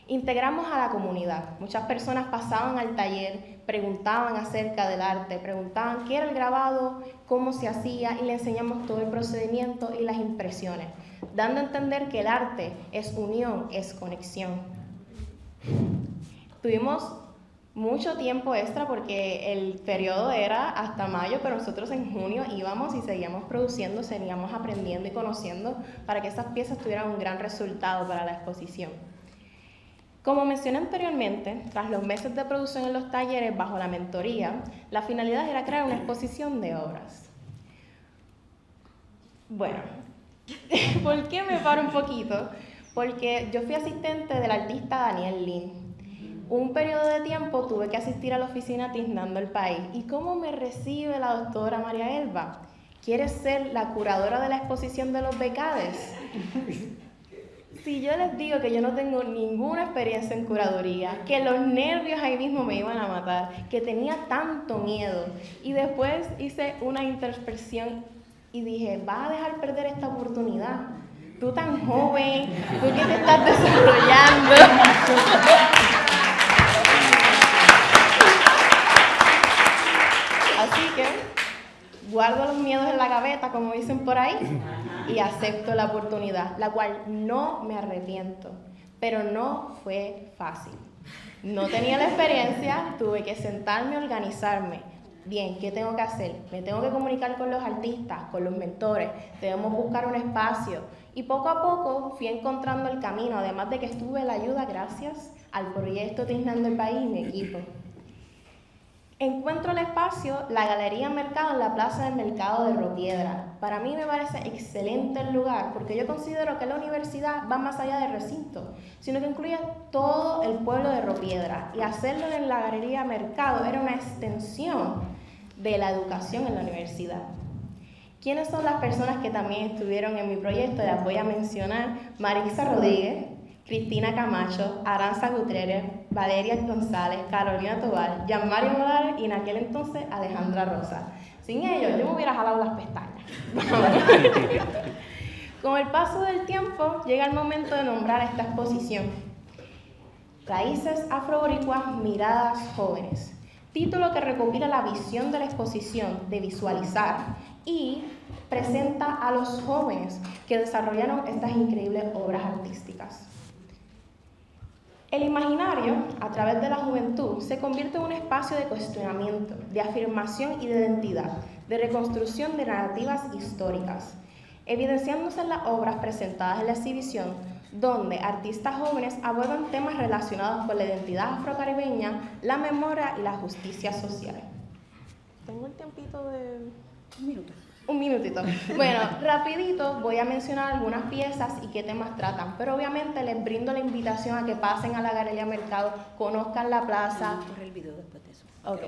Integramos a la comunidad. Muchas personas pasaban al taller, preguntaban acerca del arte, preguntaban qué era el grabado, cómo se hacía, y le enseñamos todo el procedimiento y las impresiones, dando a entender que el arte es unión, es conexión. Tuvimos mucho tiempo extra porque el periodo era hasta mayo, pero nosotros en junio íbamos y seguíamos produciendo, seguíamos aprendiendo y conociendo para que esas piezas tuvieran un gran resultado para la exposición. Como mencioné anteriormente, tras los meses de producción en los talleres bajo la mentoría, la finalidad era crear una exposición de obras. Bueno, ¿por qué me paro un poquito? Porque yo fui asistente del artista Daniel Lin. Un periodo de tiempo tuve que asistir a la oficina Tiznando el País. ¿Y cómo me recibe la doctora María Elba? ¿Quieres ser la curadora de la exposición de los becades? Si yo les digo que yo no tengo ninguna experiencia en curaduría, que los nervios ahí mismo me iban a matar, que tenía tanto miedo, y después hice una introspección y dije, vas a dejar perder esta oportunidad. Tú tan joven, tú que te estás desarrollando. Así que guardo los miedos en la gaveta, como dicen por ahí, y acepto la oportunidad, la cual no me arrepiento, pero no fue fácil. No tenía la experiencia, tuve que sentarme, organizarme. Bien, ¿qué tengo que hacer? Me tengo que comunicar con los artistas, con los mentores, debemos buscar un espacio. Y poco a poco fui encontrando el camino, además de que estuve la ayuda gracias al proyecto Tiznando el País y mi equipo. Encuentro el espacio, la Galería Mercado en la Plaza del Mercado de Ropiedra. Para mí me parece excelente el lugar porque yo considero que la universidad va más allá del recinto, sino que incluye todo el pueblo de Ropiedra, y hacerlo en la Galería Mercado era una extensión de la educación en la universidad. ¿Quiénes son las personas que también estuvieron en mi proyecto? Las voy a mencionar: Marisa Rodríguez, Cristina Camacho, Aranza Gutiérrez, Valeria González, Carolina Tobal, Jean-Mario Morales y en aquel entonces Alejandra Rosa. Sin ellos yo me hubiera jalado las pestañas. Con el paso del tiempo llega el momento de nombrar esta exposición: Raíces Afroboricuas, Miradas Jóvenes. Título que recopila la visión de la exposición de visualizar y presenta a los jóvenes que desarrollaron estas increíbles obras artísticas. El imaginario, a través de la juventud, se convierte en un espacio de cuestionamiento, de afirmación y de identidad, de reconstrucción de narrativas históricas, evidenciándose en las obras presentadas en la exhibición, donde artistas jóvenes abordan temas relacionados con la identidad afrocaribeña, la memoria y la justicia social. Tengo el tiempito de... Un minutito. Bueno, rapidito voy a mencionar algunas piezas y qué temas tratan, pero obviamente les brindo la invitación a que pasen a la Galería Mercado, conozcan la plaza. Corre el video después de eso. Ok,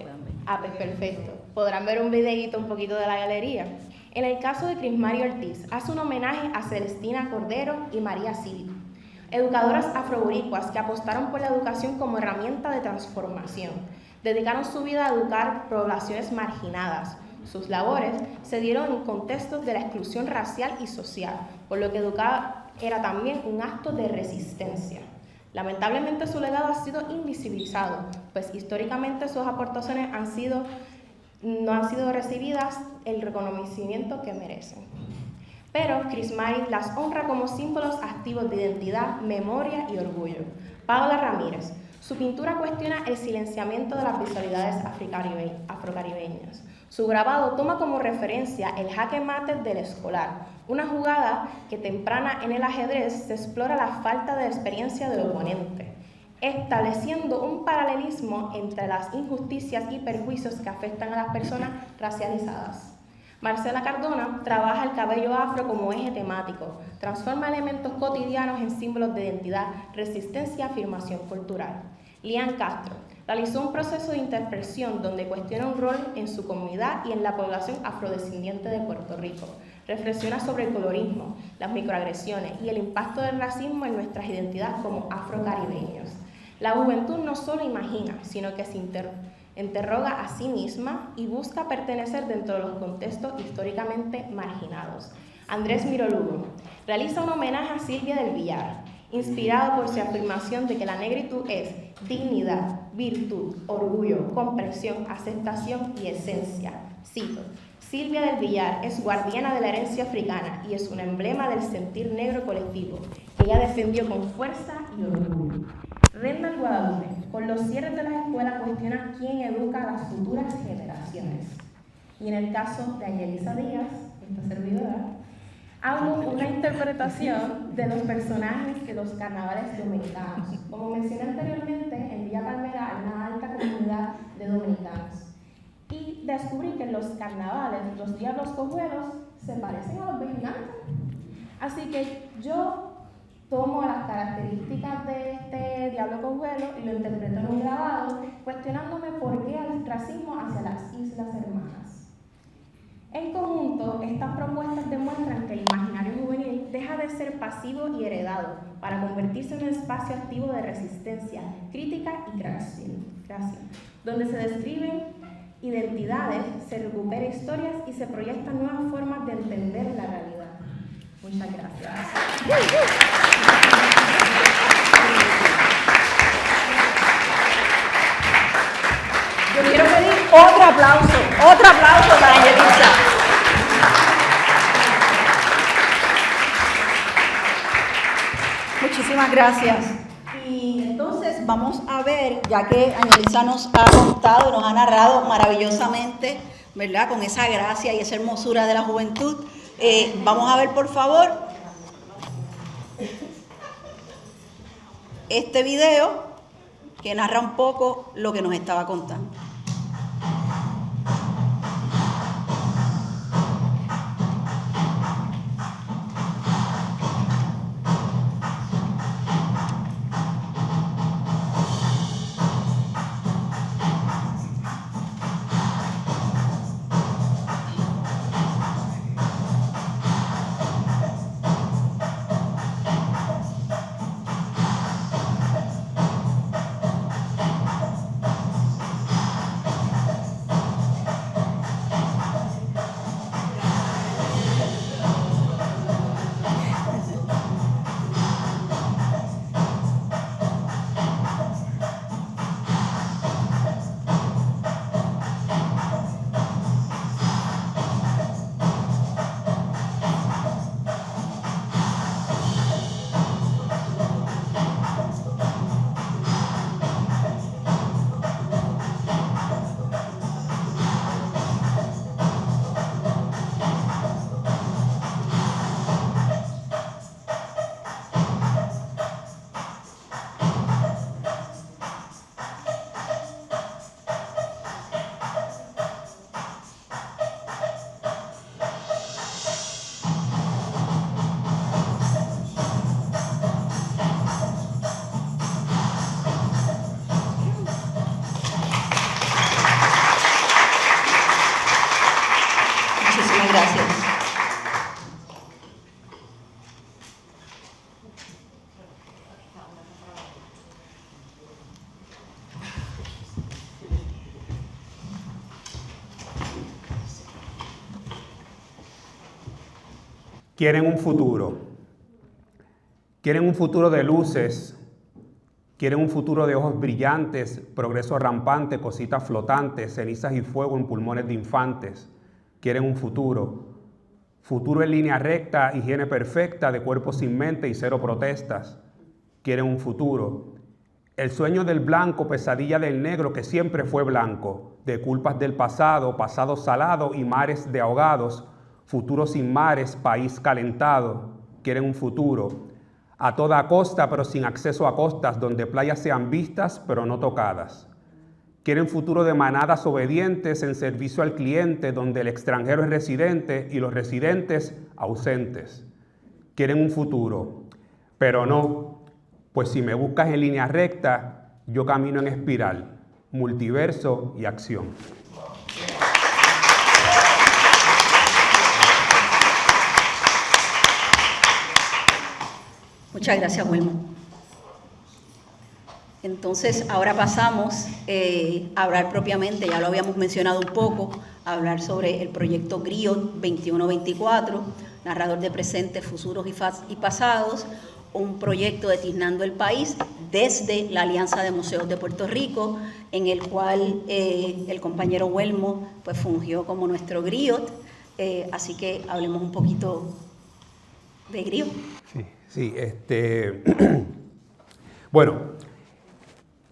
pues perfecto. Podrán ver un videíto un poquito de la galería. En el caso de Crismario Ortiz, hace un homenaje a Celestina Cordero y María Cívico, educadoras afroboricuas que apostaron por la educación como herramienta de transformación. Dedicaron su vida a educar poblaciones marginadas. Sus labores se dieron en contextos de la exclusión racial y social, por lo que educar era también un acto de resistencia. Lamentablemente su legado ha sido invisibilizado, pues históricamente sus aportaciones no han sido recibidas el reconocimiento que merecen. Pero Chris Martin las honra como símbolos activos de identidad, memoria y orgullo. Paola Ramírez. Su pintura cuestiona el silenciamiento de las visualidades afrocaribeñas. Su grabado toma como referencia el jaque mate del escolar, una jugada que temprana en el ajedrez se explora la falta de experiencia del oponente, estableciendo un paralelismo entre las injusticias y perjuicios que afectan a las personas racializadas. Marcela Cardona trabaja el cabello afro como eje temático, transforma elementos cotidianos en símbolos de identidad, resistencia y afirmación cultural. Lian Castro realizó un proceso de interpretación donde cuestiona un rol en su comunidad y en la población afrodescendiente de Puerto Rico. Reflexiona sobre el colorismo, las microagresiones y el impacto del racismo en nuestras identidades como afrocaribeños. La juventud no solo imagina, sino que se interroga a sí misma y busca pertenecer dentro de los contextos históricamente marginados. Andrés Mirolugo realiza un homenaje a Silvia del Villar, inspirado por su afirmación de que la negritud es dignidad, virtud, orgullo, comprensión, aceptación y esencia. Cito: Silvia del Villar es guardiana de la herencia africana y es un emblema del sentir negro colectivo que ella defendió con fuerza y orgullo. Rendal Guadalupe, con los cierres de las escuelas, cuestiona quién educa a las futuras generaciones. Y en el caso de Angelisa Díaz, esta servidora, hago una interpretación de los personajes de los carnavales dominicanos. Como mencioné anteriormente, en Villa Palmera hay una alta comunidad de dominicanos. Y descubrí que en los carnavales, los diablos cojuelos se parecen a los vigilantes. Así que yo tomo las características de este diablo cojuelo y lo interpreto en un grabado, cuestionándome por qué el racismo hacia las Islas Hermanas. En conjunto, estas propuestas demuestran que el imaginario juvenil deja de ser pasivo y heredado para convertirse en un espacio activo de resistencia, crítica y creación, donde se describen identidades, se recuperan historias y se proyectan nuevas formas de entender la realidad. Muchas gracias. Yo quiero pedir otro aplauso para Angelisa. Muchísimas gracias. Y entonces vamos a ver, ya que Angelisa nos ha contado, nos ha narrado maravillosamente, ¿verdad? Con esa gracia y esa hermosura de la juventud. Vamos a ver, por favor, este video que narra un poco lo que nos estaba contando. Gracias. Quieren un futuro. Quieren un futuro de luces Quieren un futuro de ojos brillantes, progreso rampante, cositas flotantes, cenizas y fuego en pulmones de infantes. Quieren un futuro en línea recta, higiene perfecta, de cuerpo sin mente y cero protestas. Quieren un futuro. El sueño del blanco, pesadilla del negro que siempre fue blanco, de culpas del pasado, pasado salado y mares de ahogados, futuro sin mares, país calentado. Quieren un futuro a toda costa pero sin acceso a costas, donde playas sean vistas pero no tocadas. Quieren futuro de manadas obedientes en servicio al cliente, donde el extranjero es residente y los residentes ausentes. Quieren un futuro, pero no, pues si me buscas en línea recta, yo camino en espiral, multiverso y acción. Muchas gracias, Wilma. Entonces, ahora pasamos a hablar propiamente, ya lo habíamos mencionado un poco, a hablar sobre el proyecto Griot 2124, narrador de presentes, futuros y pasados, un proyecto de Tiznando el País desde la Alianza de Museos de Puerto Rico, en el cual el compañero Huelmo pues, fungió como nuestro Griot, así que hablemos un poquito de Griot. Sí, bueno,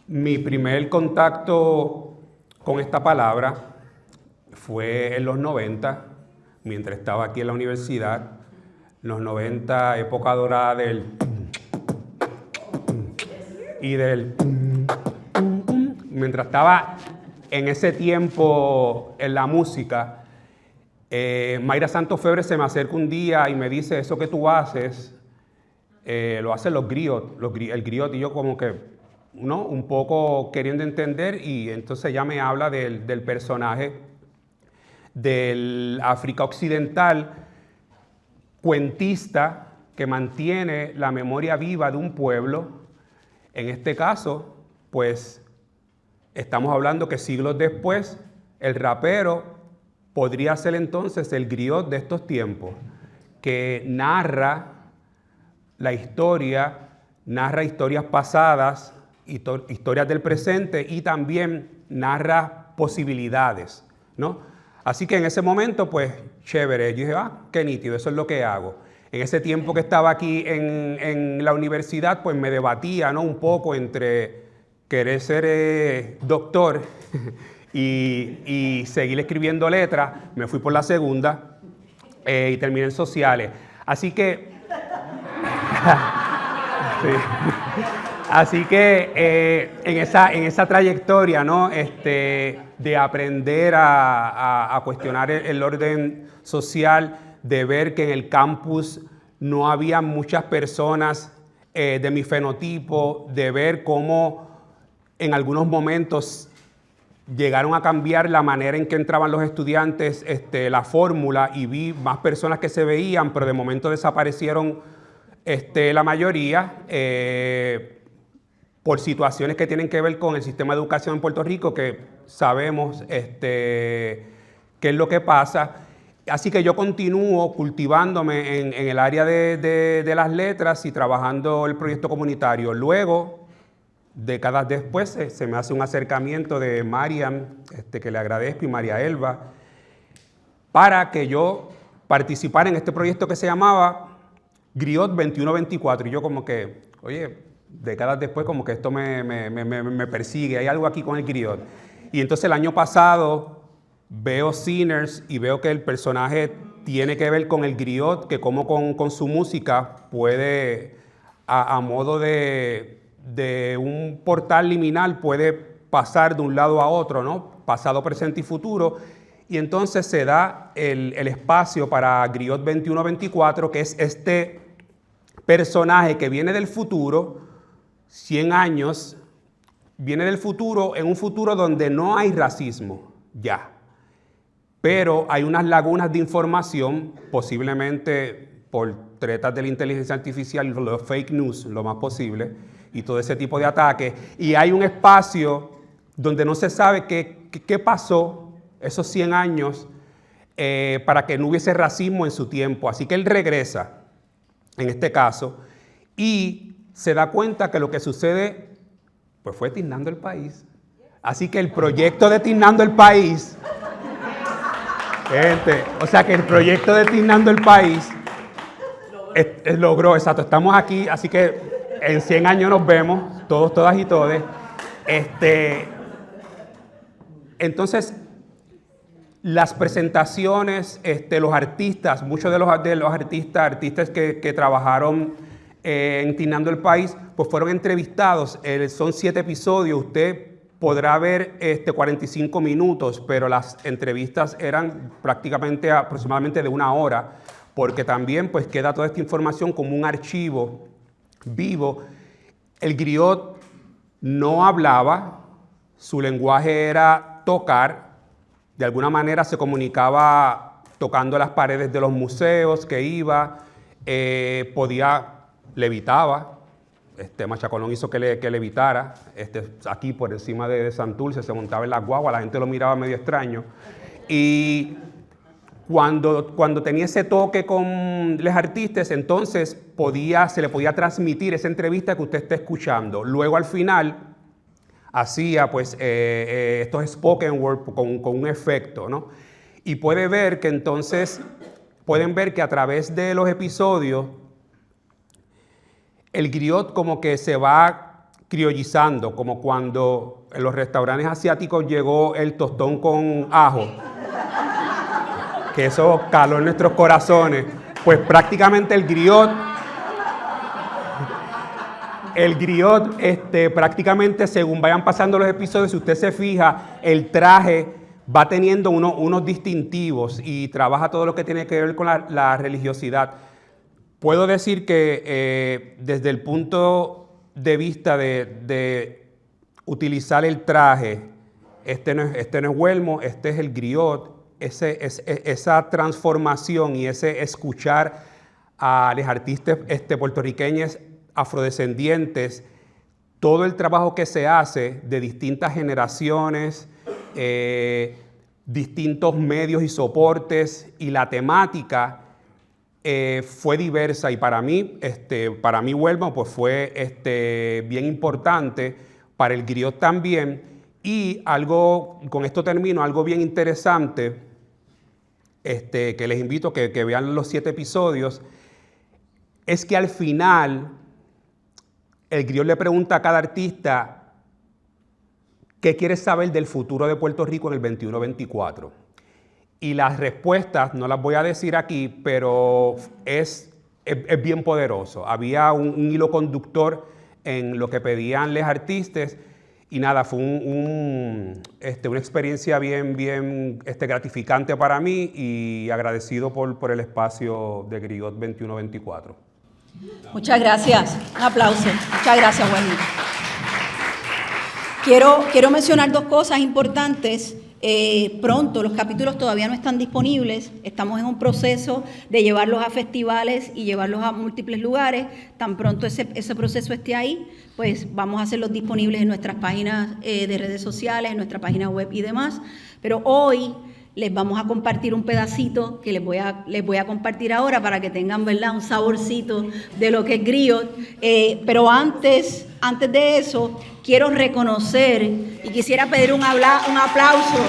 mi primer contacto con esta palabra fue en los 90, mientras estaba aquí en la universidad, los 90, época dorada del y del mientras estaba en ese tiempo en la música, Mayra Santos Febre se me acerca un día y me dice, eso que tú haces, lo hacen los griots, el griot, y yo como que, ¿no? Un poco queriendo entender, y entonces ya me habla del personaje del África Occidental, cuentista que mantiene la memoria viva de un pueblo. En este caso, pues, estamos hablando que siglos después, el rapero podría ser entonces el griot de estos tiempos, que narra la historia, narra historias pasadas, historias del presente y también narra posibilidades, ¿no? Así que en ese momento, pues, chévere, yo dije, qué nítido, eso es lo que hago. En ese tiempo que estaba aquí en la universidad, pues me debatía, ¿no? Un poco entre querer ser doctor y seguir escribiendo letras. Me fui por la segunda y terminé en sociales. Así que... sí. Así que en esa trayectoria, ¿no? De aprender a cuestionar el orden social, de ver que en el campus no había muchas personas de mi fenotipo, de ver cómo en algunos momentos llegaron a cambiar la manera en que entraban los estudiantes, la fórmula, y vi más personas que se veían, pero de momento desaparecieron la mayoría, por situaciones que tienen que ver con el sistema de educación en Puerto Rico, que sabemos qué es lo que pasa. Así que yo continúo cultivándome en el área de las letras y trabajando el proyecto comunitario. Luego, décadas después, se me hace un acercamiento de Mariam, que le agradezco, y María Elba, para que yo participara en este proyecto que se llamaba Griot 2124. Y yo como que, oye, décadas después como que esto me persigue, hay algo aquí con el griot. Y entonces el año pasado veo Sinners y veo que el personaje tiene que ver con el griot, que como con su música puede, a modo de un portal liminal, puede pasar de un lado a otro, ¿no? Pasado, presente y futuro. Y entonces se da el espacio para Griot 2124, que es este personaje que viene del futuro, 100 años, viene del futuro, en un futuro donde no hay racismo, ya. Pero hay unas lagunas de información, posiblemente por tretas de la inteligencia artificial, los fake news, lo más posible, y todo ese tipo de ataques. Y hay un espacio donde no se sabe qué pasó esos 100 años para que no hubiese racismo en su tiempo. Así que él regresa, en este caso, y se da cuenta que lo que sucede Pues fue Tiznando el País. Así que el proyecto de Tiznando el País, gente, o sea que el proyecto de Tiznando el País logró, exacto, estamos aquí, así que en 100 años nos vemos, todos, todas y todes. Entonces, las presentaciones, los artistas, muchos de los artistas que trabajaron en Tiznando el País, pues fueron entrevistados. Son 7 episodios. Usted podrá ver 45 minutos, pero las entrevistas eran prácticamente aproximadamente de 1 hora, porque también pues queda toda esta información como un archivo vivo. El griot no hablaba, su lenguaje era tocar, de alguna manera se comunicaba tocando las paredes de los museos que iba, levitaba. Machacolón hizo que levitara, aquí por encima de Santurce, se montaba en la guagua, la gente lo miraba medio extraño. Y cuando tenía ese toque con los artistas, entonces se le podía transmitir esa entrevista que usted está escuchando. Luego al final hacía pues estos spoken word con un efecto, ¿no? Y pueden ver que a través de los episodios el griot como que se va criollizando, como cuando en los restaurantes asiáticos llegó el tostón con ajo, que eso caló en nuestros corazones. Pues prácticamente el griot, prácticamente según vayan pasando los episodios, si usted se fija, el traje va teniendo unos distintivos y trabaja todo lo que tiene que ver con la religiosidad. Puedo decir que desde el punto de vista de utilizar el traje, este no es Huelmo, este es el griot, esa transformación y ese escuchar a los artistas puertorriqueños afrodescendientes, todo el trabajo que se hace de distintas generaciones, distintos medios y soportes, y la temática fue diversa, y para mí Huelmo pues fue bien importante, para el griot también. Y con esto termino, algo bien interesante, que les invito a que vean los 7 episodios, es que al final el griot le pregunta a cada artista qué quiere saber del futuro de Puerto Rico en el 21-24. Y las respuestas no las voy a decir aquí, pero es bien poderoso. Había un hilo conductor en lo que pedían los artistas, y nada, fue una experiencia bien gratificante para mí, y agradecido por el espacio de Griot 21-24. Muchas gracias. Un aplauso. Muchas gracias, Wendy. Quiero mencionar 2 cosas importantes. Pronto, los capítulos todavía no están disponibles. Estamos en un proceso de llevarlos a festivales y llevarlos a múltiples lugares. Tan pronto ese proceso esté ahí, pues vamos a hacerlos disponibles en nuestras páginas de redes sociales, en nuestra página web y demás. Pero hoy les vamos a compartir un pedacito que les voy a compartir ahora para que tengan, ¿verdad?, un saborcito de lo que es griot. Pero antes de eso, quiero reconocer y quisiera pedir un aplauso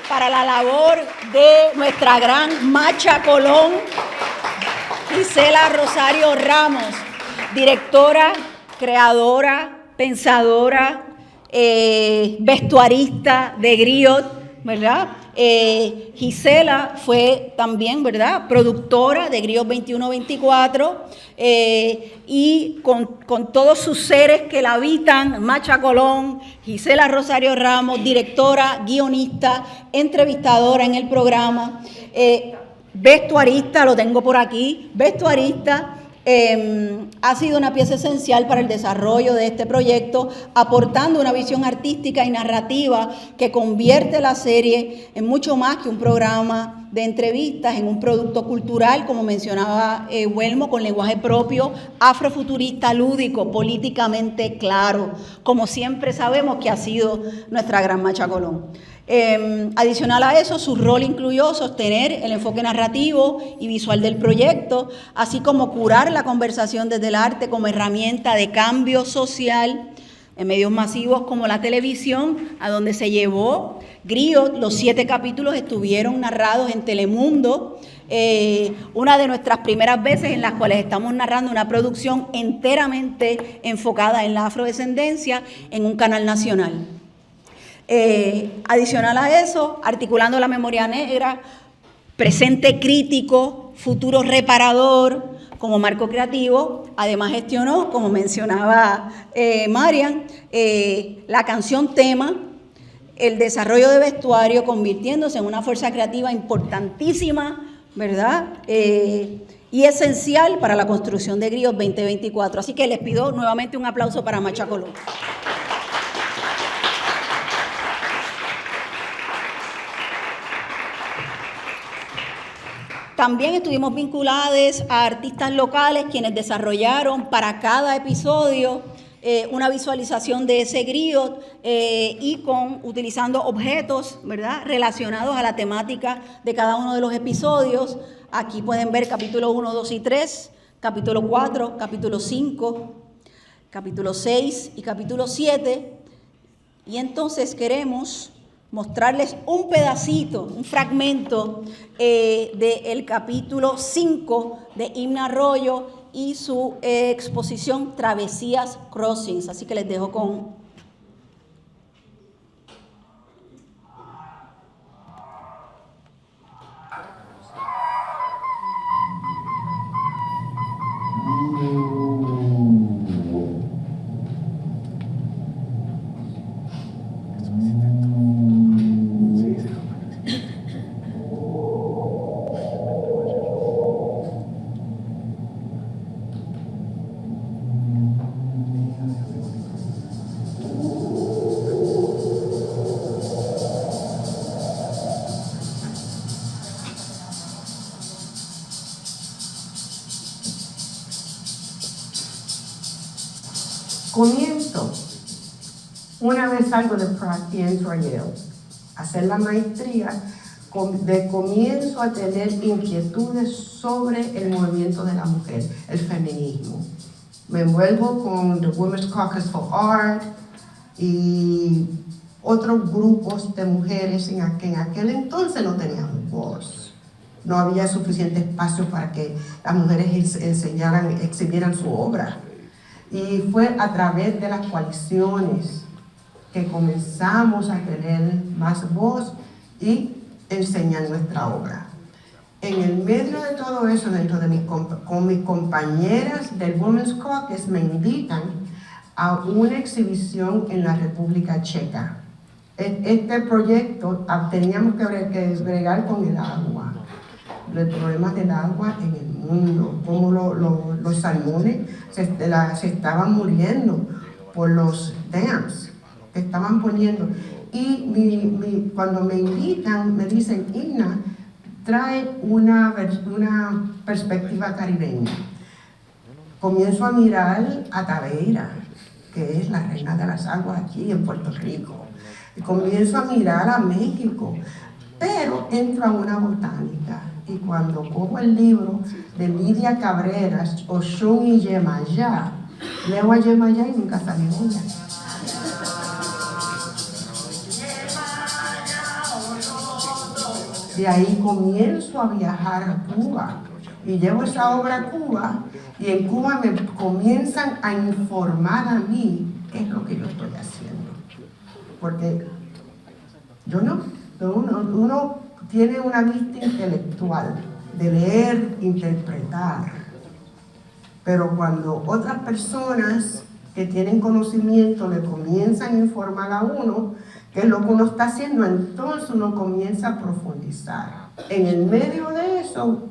para la labor de nuestra gran Macha Colón, Gisela Rosario Ramos, directora, creadora, pensadora, vestuarista de griot, ¿verdad? Gisela fue también, ¿verdad?, productora de Griot 21-24, y con todos sus seres que la habitan, Macha Colón, Gisela Rosario Ramos, directora, guionista, entrevistadora en el programa, vestuarista, lo tengo por aquí, vestuarista. Ha sido una pieza esencial para el desarrollo de este proyecto, aportando una visión artística y narrativa que convierte la serie en mucho más que un programa de entrevistas, en un producto cultural, como mencionaba Huelmo, con lenguaje propio, afrofuturista, lúdico, políticamente claro, como siempre sabemos que ha sido nuestra gran Macha Colón. Adicional a eso, su rol incluyó sostener el enfoque narrativo y visual del proyecto, así como curar la conversación desde el arte como herramienta de cambio social en medios masivos como la televisión, a donde se llevó Griot. Los 7 capítulos estuvieron narrados en Telemundo, una de nuestras primeras veces en las cuales estamos narrando una producción enteramente enfocada en la afrodescendencia en un canal nacional. Adicional a eso, articulando la memoria negra, presente crítico, futuro reparador como marco creativo. Además gestionó, como mencionaba Marian, la canción tema, el desarrollo de vestuario, convirtiéndose en una fuerza creativa importantísima, ¿verdad? Y esencial para la construcción de Griot 2024. Así que les pido nuevamente un aplauso para Macha Colón. También estuvimos vinculados a artistas locales quienes desarrollaron para cada episodio una visualización de ese Griot y utilizando objetos, ¿verdad?, relacionados a la temática de cada uno de los episodios. Aquí pueden ver capítulo 1, 2 y 3, capítulo 4, capítulo 5, capítulo 6 y capítulo 7. Y entonces queremos mostrarles un pedacito, un fragmento del capítulo 5 de Himna Arroyo y su exposición Travesías Crossings. Así que les dejo con... Comienzo, una vez salgo de Pratt y entro a Yale, a hacer la maestría, comienzo a tener inquietudes sobre el movimiento de la mujer, el feminismo. Me envuelvo con the Women's Caucus for Art y otros grupos de mujeres que en aquel entonces no tenían voz. No había suficiente espacio para que las mujeres exhibieran su obra. Y fue a través de las coaliciones que comenzamos a tener más voz y enseñar nuestra obra. En el medio de todo eso, con mis compañeras del Women's Caucus, me invitan a una exhibición en la República Checa. Este proyecto teníamos que bregar con el agua, los problemas del agua en el mundo, cómo los salmones se estaban muriendo por los dams que estaban poniendo. Y cuando me invitan, me dicen, Himna, trae una perspectiva caribeña. Comienzo a mirar a Taveira, que es la reina de las aguas aquí en Puerto Rico. Y comienzo a mirar a México, pero entro a una botánica. Y cuando cojo el libro de Lidia Cabreras, Oshun y Yemayá, leo a Yemayá y nunca salí de ella. De ahí comienzo a viajar a Cuba y llevo esa obra a Cuba y en Cuba me comienzan a informar a mí qué es lo que yo estoy haciendo. Porque uno tiene una vista intelectual de leer, interpretar, pero cuando otras personas que tienen conocimiento le comienzan a informar a uno qué es lo que uno está haciendo, entonces uno comienza a profundizar. En el medio de eso,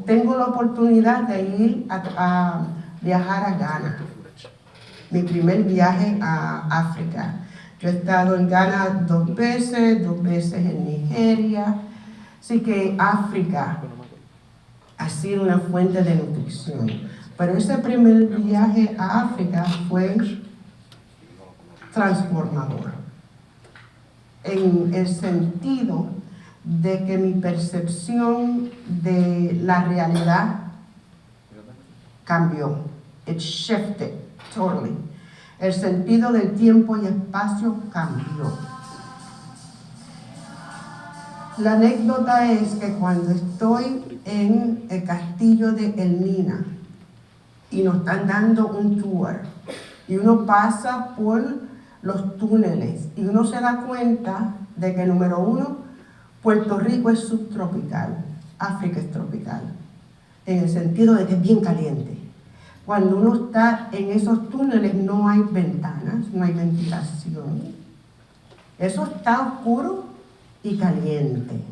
tengo la oportunidad de ir a viajar a Ghana, mi primer viaje a África. Yo he estado en Ghana 2 veces en Nigeria. Así que África ha sido una fuente de nutrición. Pero ese primer viaje a África fue transformador. en el sentido de que mi percepción de la realidad cambió. It shifted totally. El sentido del tiempo y espacio cambió. La anécdota es que cuando estoy en el castillo de Elmina y nos están dando un tour y uno pasa por los túneles y uno se da cuenta de que, número uno, Puerto Rico es subtropical, África es tropical, en el sentido de que es bien caliente. Cuando uno está en esos túneles no hay ventanas, no hay ventilación. Eso está oscuro y caliente.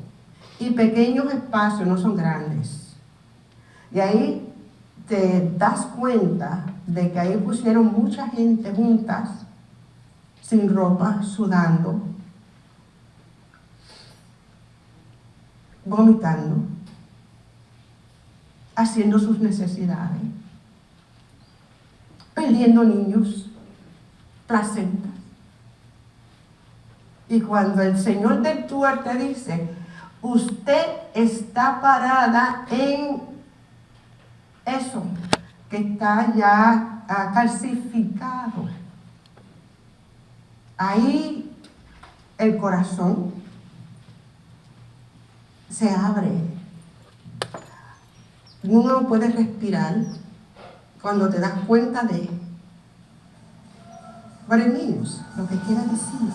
Y pequeños espacios, no son grandes. Y ahí te das cuenta de que ahí pusieron mucha gente juntas, sin ropa, sudando, vomitando, haciendo sus necesidades, perdiendo niños, placentas. Y cuando el señor del tour te dice, usted está parada en eso, que está ya calcificado, ahí el corazón se abre. Uno puede respirar cuando te das cuenta de what it means, lo que quiere decir.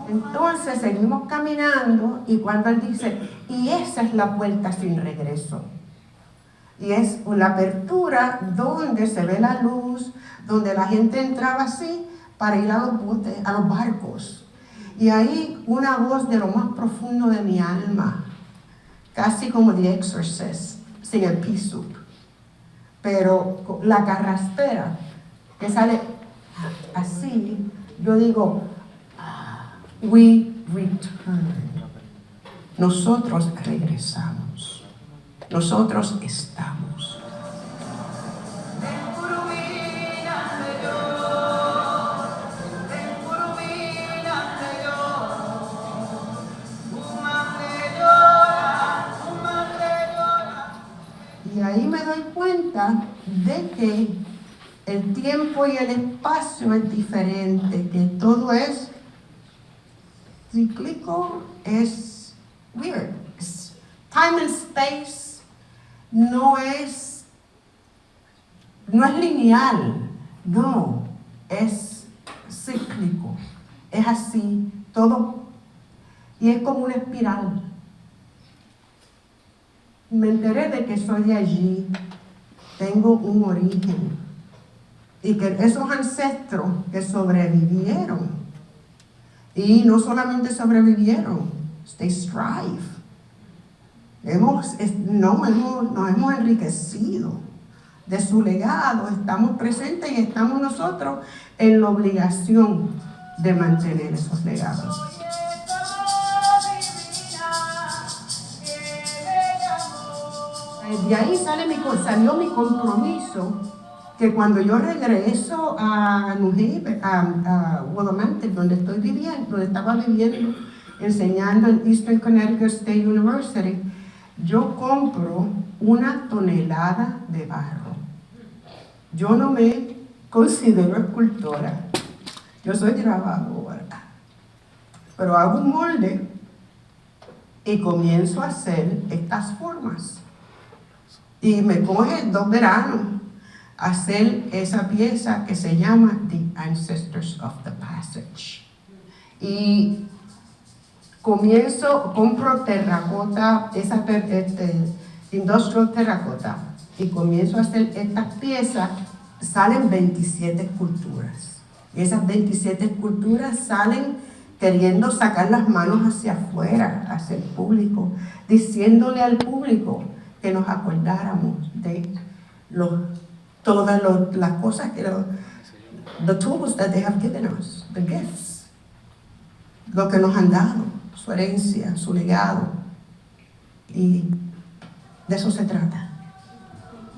Entonces seguimos caminando y cuando él dice, y esa es la puerta sin regreso. Y es una apertura donde se ve la luz, donde la gente entraba así para ir a los botes, a los barcos. Y ahí una voz de lo más profundo de mi alma, casi como The Exorcist, sin el pea soup, pero la carraspera que sale así, yo digo, we return. Nosotros regresamos. Nosotros estamos. Y ahí me doy cuenta de que el tiempo y el espacio es diferente, que todo es cíclico, es weird. Time and space no es lineal, no, es cíclico, es así, todo, y es como una espiral. Me enteré de que soy de allí, tengo un origen, y que esos ancestros que sobrevivieron, y no solamente sobrevivieron, they strive. Nos hemos enriquecido de su legado, estamos presentes y estamos nosotros en la obligación de mantener esos legados. De ahí salió mi compromiso, que cuando yo regreso a New Haven, a Willimantic, donde estaba viviendo, enseñando en Eastern Connecticut State University, yo compro 1 tonelada de barro. Yo no me considero escultora, yo soy grabadora, pero hago un molde y comienzo a hacer estas formas. Y me coge 2 veranos hacer esa pieza que se llama The Ancestors of the Passage. Y compro terracota, industrial terracota, y comienzo a hacer estas piezas. Salen 27 esculturas. Y esas 27 esculturas salen queriendo sacar las manos hacia afuera, hacia el público, diciéndole al público que nos acordáramos de todas las cosas que the tools that they have given us, the gifts, lo que nos han dado, su herencia, su legado, y de eso se trata.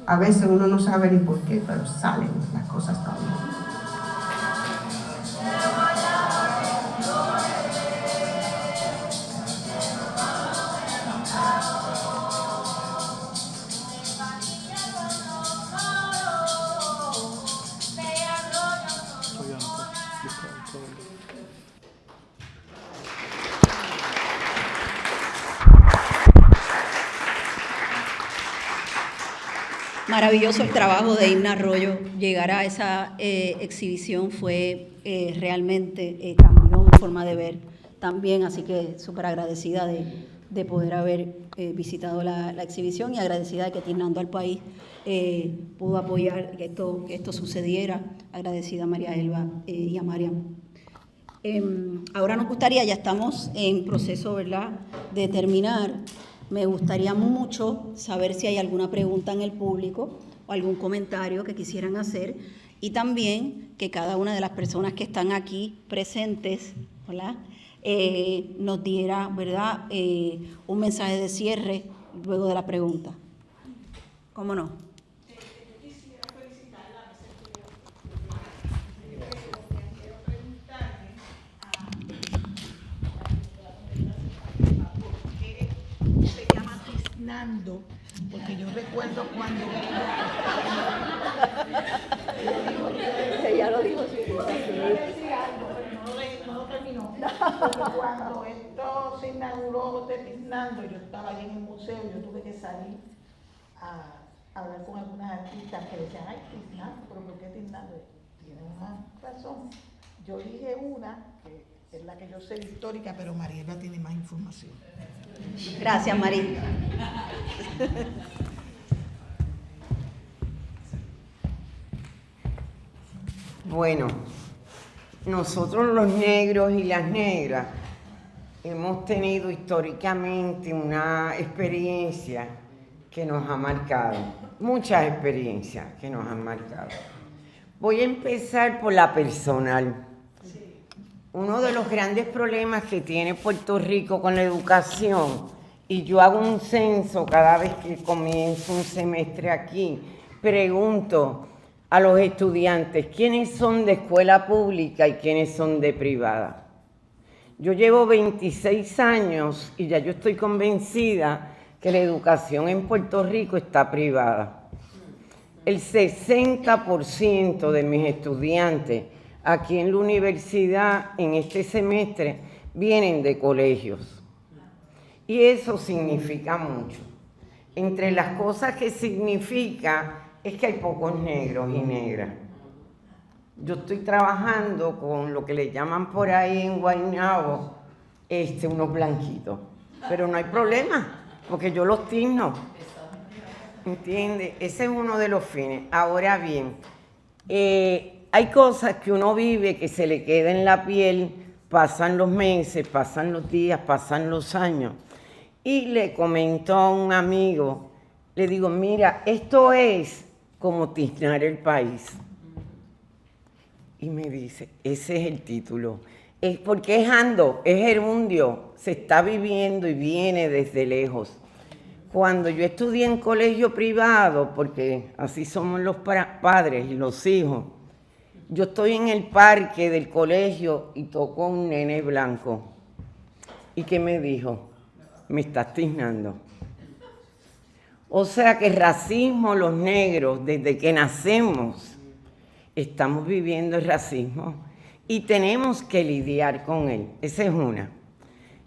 A veces uno no sabe ni por qué, pero salen las cosas también. Maravilloso el trabajo de Himna Arroyo. Llegar a esa exhibición fue realmente cambió mi forma de ver también, así que súper agradecida de poder haber visitado la exhibición y agradecida de que Tiznando al País pudo apoyar que esto sucediera. Agradecida a María Elba y a Mariam. Ahora nos gustaría, ya estamos en proceso, ¿verdad?, de terminar. Me gustaría mucho saber si hay alguna pregunta en el público o algún comentario que quisieran hacer y también que cada una de las personas que están aquí presentes, ¿verdad?, nos diera, ¿verdad?, un mensaje de cierre luego de la pregunta. ¿Cómo no? Yo quisiera felicitar a la se llama Tiznando, porque yo recuerdo cuando Ya lo dijo, sí. no lo terminó. Porque cuando esto se inauguró de Tiznando, yo estaba allí en el museo, yo tuve que salir a hablar con algunas artistas que decían, ay, Tiznando, pero ¿por qué Tiznando? Tiene una razón. Yo dije una, que es la que yo sé histórica, pero Mariela tiene más información. Gracias, María. Bueno, nosotros los negros y las negras hemos tenido históricamente una experiencia que nos ha marcado, muchas experiencias que nos han marcado. Voy a empezar por la personal. Uno de los grandes problemas que tiene Puerto Rico con la educación, y yo hago un censo cada vez que comienzo un semestre aquí, pregunto a los estudiantes quiénes son de escuela pública y quiénes son de privada. Yo llevo 26 años y ya yo estoy convencida que la educación en Puerto Rico está privada. El 60% de mis estudiantes aquí en la universidad en este semestre vienen de colegios. Y eso significa mucho. Entre las cosas que significa es que hay pocos negros y negras. Yo estoy trabajando con lo que le llaman por ahí en Guaynabo, unos blanquitos. Pero no hay problema, porque yo los tizno. ¿Entiendes? Ese es uno de los fines. Ahora bien, hay cosas que uno vive que se le queda en la piel, pasan los meses, pasan los días, pasan los años. Y le comentó a un amigo, le digo, mira, esto es como tiznar el país. Y me dice, ese es el título. Es porque es ando, es gerundio, se está viviendo y viene desde lejos. Cuando yo estudié en colegio privado, porque así somos los padres y los hijos, yo estoy en el parque del colegio y tocó un nene blanco. ¿Y qué me dijo? Me estás tiznando. O sea que el racismo, los negros, desde que nacemos, estamos viviendo el racismo y tenemos que lidiar con él. Esa es una.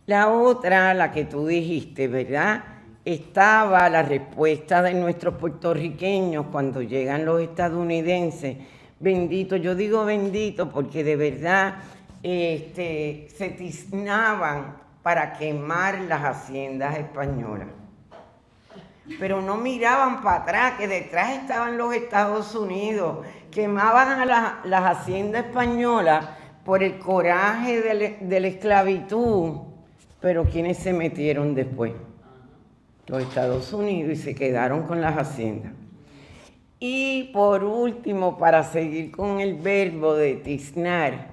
La otra, la que tú dijiste, ¿verdad? Estaba la respuesta de nuestros puertorriqueños cuando llegan los estadounidenses. Bendito, yo digo bendito porque de verdad se tiznaban para quemar las haciendas españolas. Pero no miraban para atrás, que detrás estaban los Estados Unidos. Quemaban a las haciendas españolas por el coraje de la esclavitud. Pero ¿quiénes se metieron después? Los Estados Unidos, y se quedaron con las haciendas. Y por último, para seguir con el verbo de tiznar,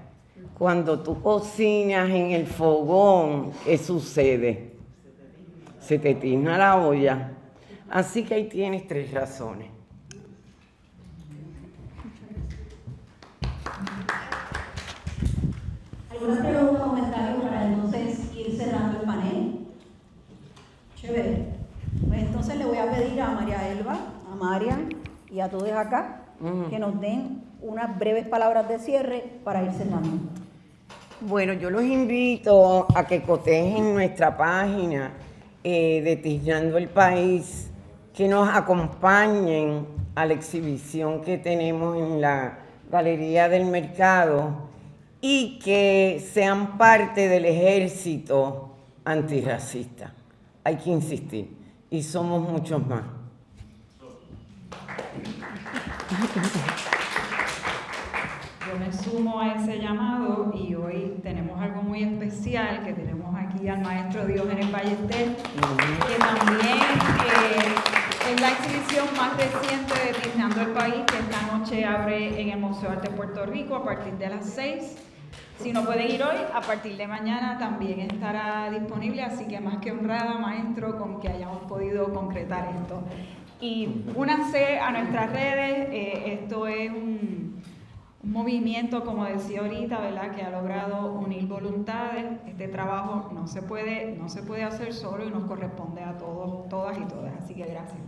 cuando tú cocinas en el fogón, ¿qué sucede? Se te tizna la olla. Así que ahí tienes 3 razones. ¿Alguna pregunta o comentario para entonces ir cerrando el panel? Chévere. Pues entonces le voy a pedir a María Elba, a Marian y a todos acá que nos den unas breves palabras de cierre para ir cerrando. Bueno, yo los invito a que cotejen nuestra página de Tiznando el País, que nos acompañen a la exhibición que tenemos en la Galería del Mercado y que sean parte del ejército antirracista. Hay que insistir, y somos muchos más. Yo me sumo a ese llamado y hoy tenemos algo muy especial, que tenemos aquí al maestro Diógenes Ballester, que también es la exhibición más reciente de Tiznando el País, que esta noche abre en el Museo de Arte de Puerto Rico a partir de las 6. Si no pueden ir hoy, a partir de mañana también estará disponible, así que más que honrada, maestro, con que hayamos podido concretar esto. Y únanse a nuestras redes, esto es un movimiento, como decía ahorita, ¿verdad?, que ha logrado unir voluntades. Este trabajo no se puede hacer solo y nos corresponde a todos, todas y todas, así que gracias.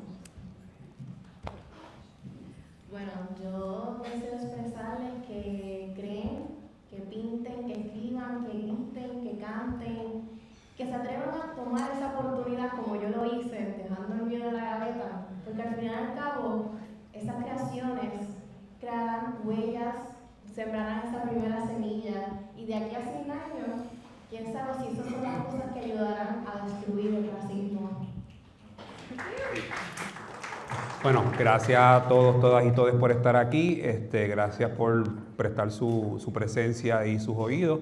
Bueno, yo deseo expresarles que creen, que pinten, que escriban, que griten, que canten, que se atrevan a tomar esa oportunidad como yo lo hice, dejando el miedo en la gaveta, porque al final y al cabo, esas creaciones crearán huellas, sembrarán esa primera semilla, y de aquí a 100 años, quién sabe si esas son las cosas que ayudarán a destruir el racismo. Bueno, gracias a todos, todas y todes por estar aquí. Gracias por prestar su presencia y sus oídos.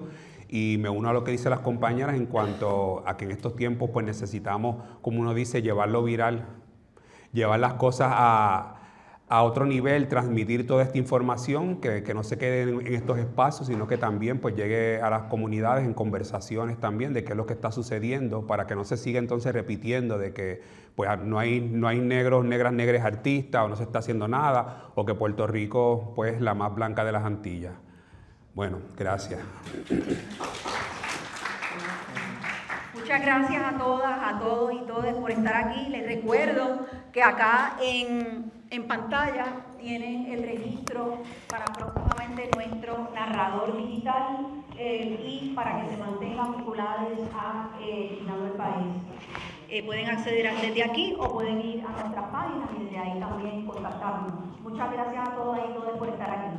Y me uno a lo que dicen las compañeras en cuanto a que en estos tiempos pues necesitamos, como uno dice, llevarlo viral, llevar las cosas a otro nivel, transmitir toda esta información, que no se quede en estos espacios, sino que también pues llegue a las comunidades en conversaciones también de qué es lo que está sucediendo, para que no se siga entonces repitiendo de que pues no hay negros, negres artistas, o no se está haciendo nada, o que Puerto Rico pues es la más blanca de las Antillas. Bueno, gracias. Muchas gracias a todas, a todos y todas por estar aquí. Les recuerdo que acá en pantalla tienen el registro para próximamente nuestro narrador digital y para que se mantengan vinculados a Tiznando el País. Pueden acceder desde aquí o pueden ir a nuestras páginas y desde ahí también contactarnos. Muchas gracias a todas y todos por estar aquí.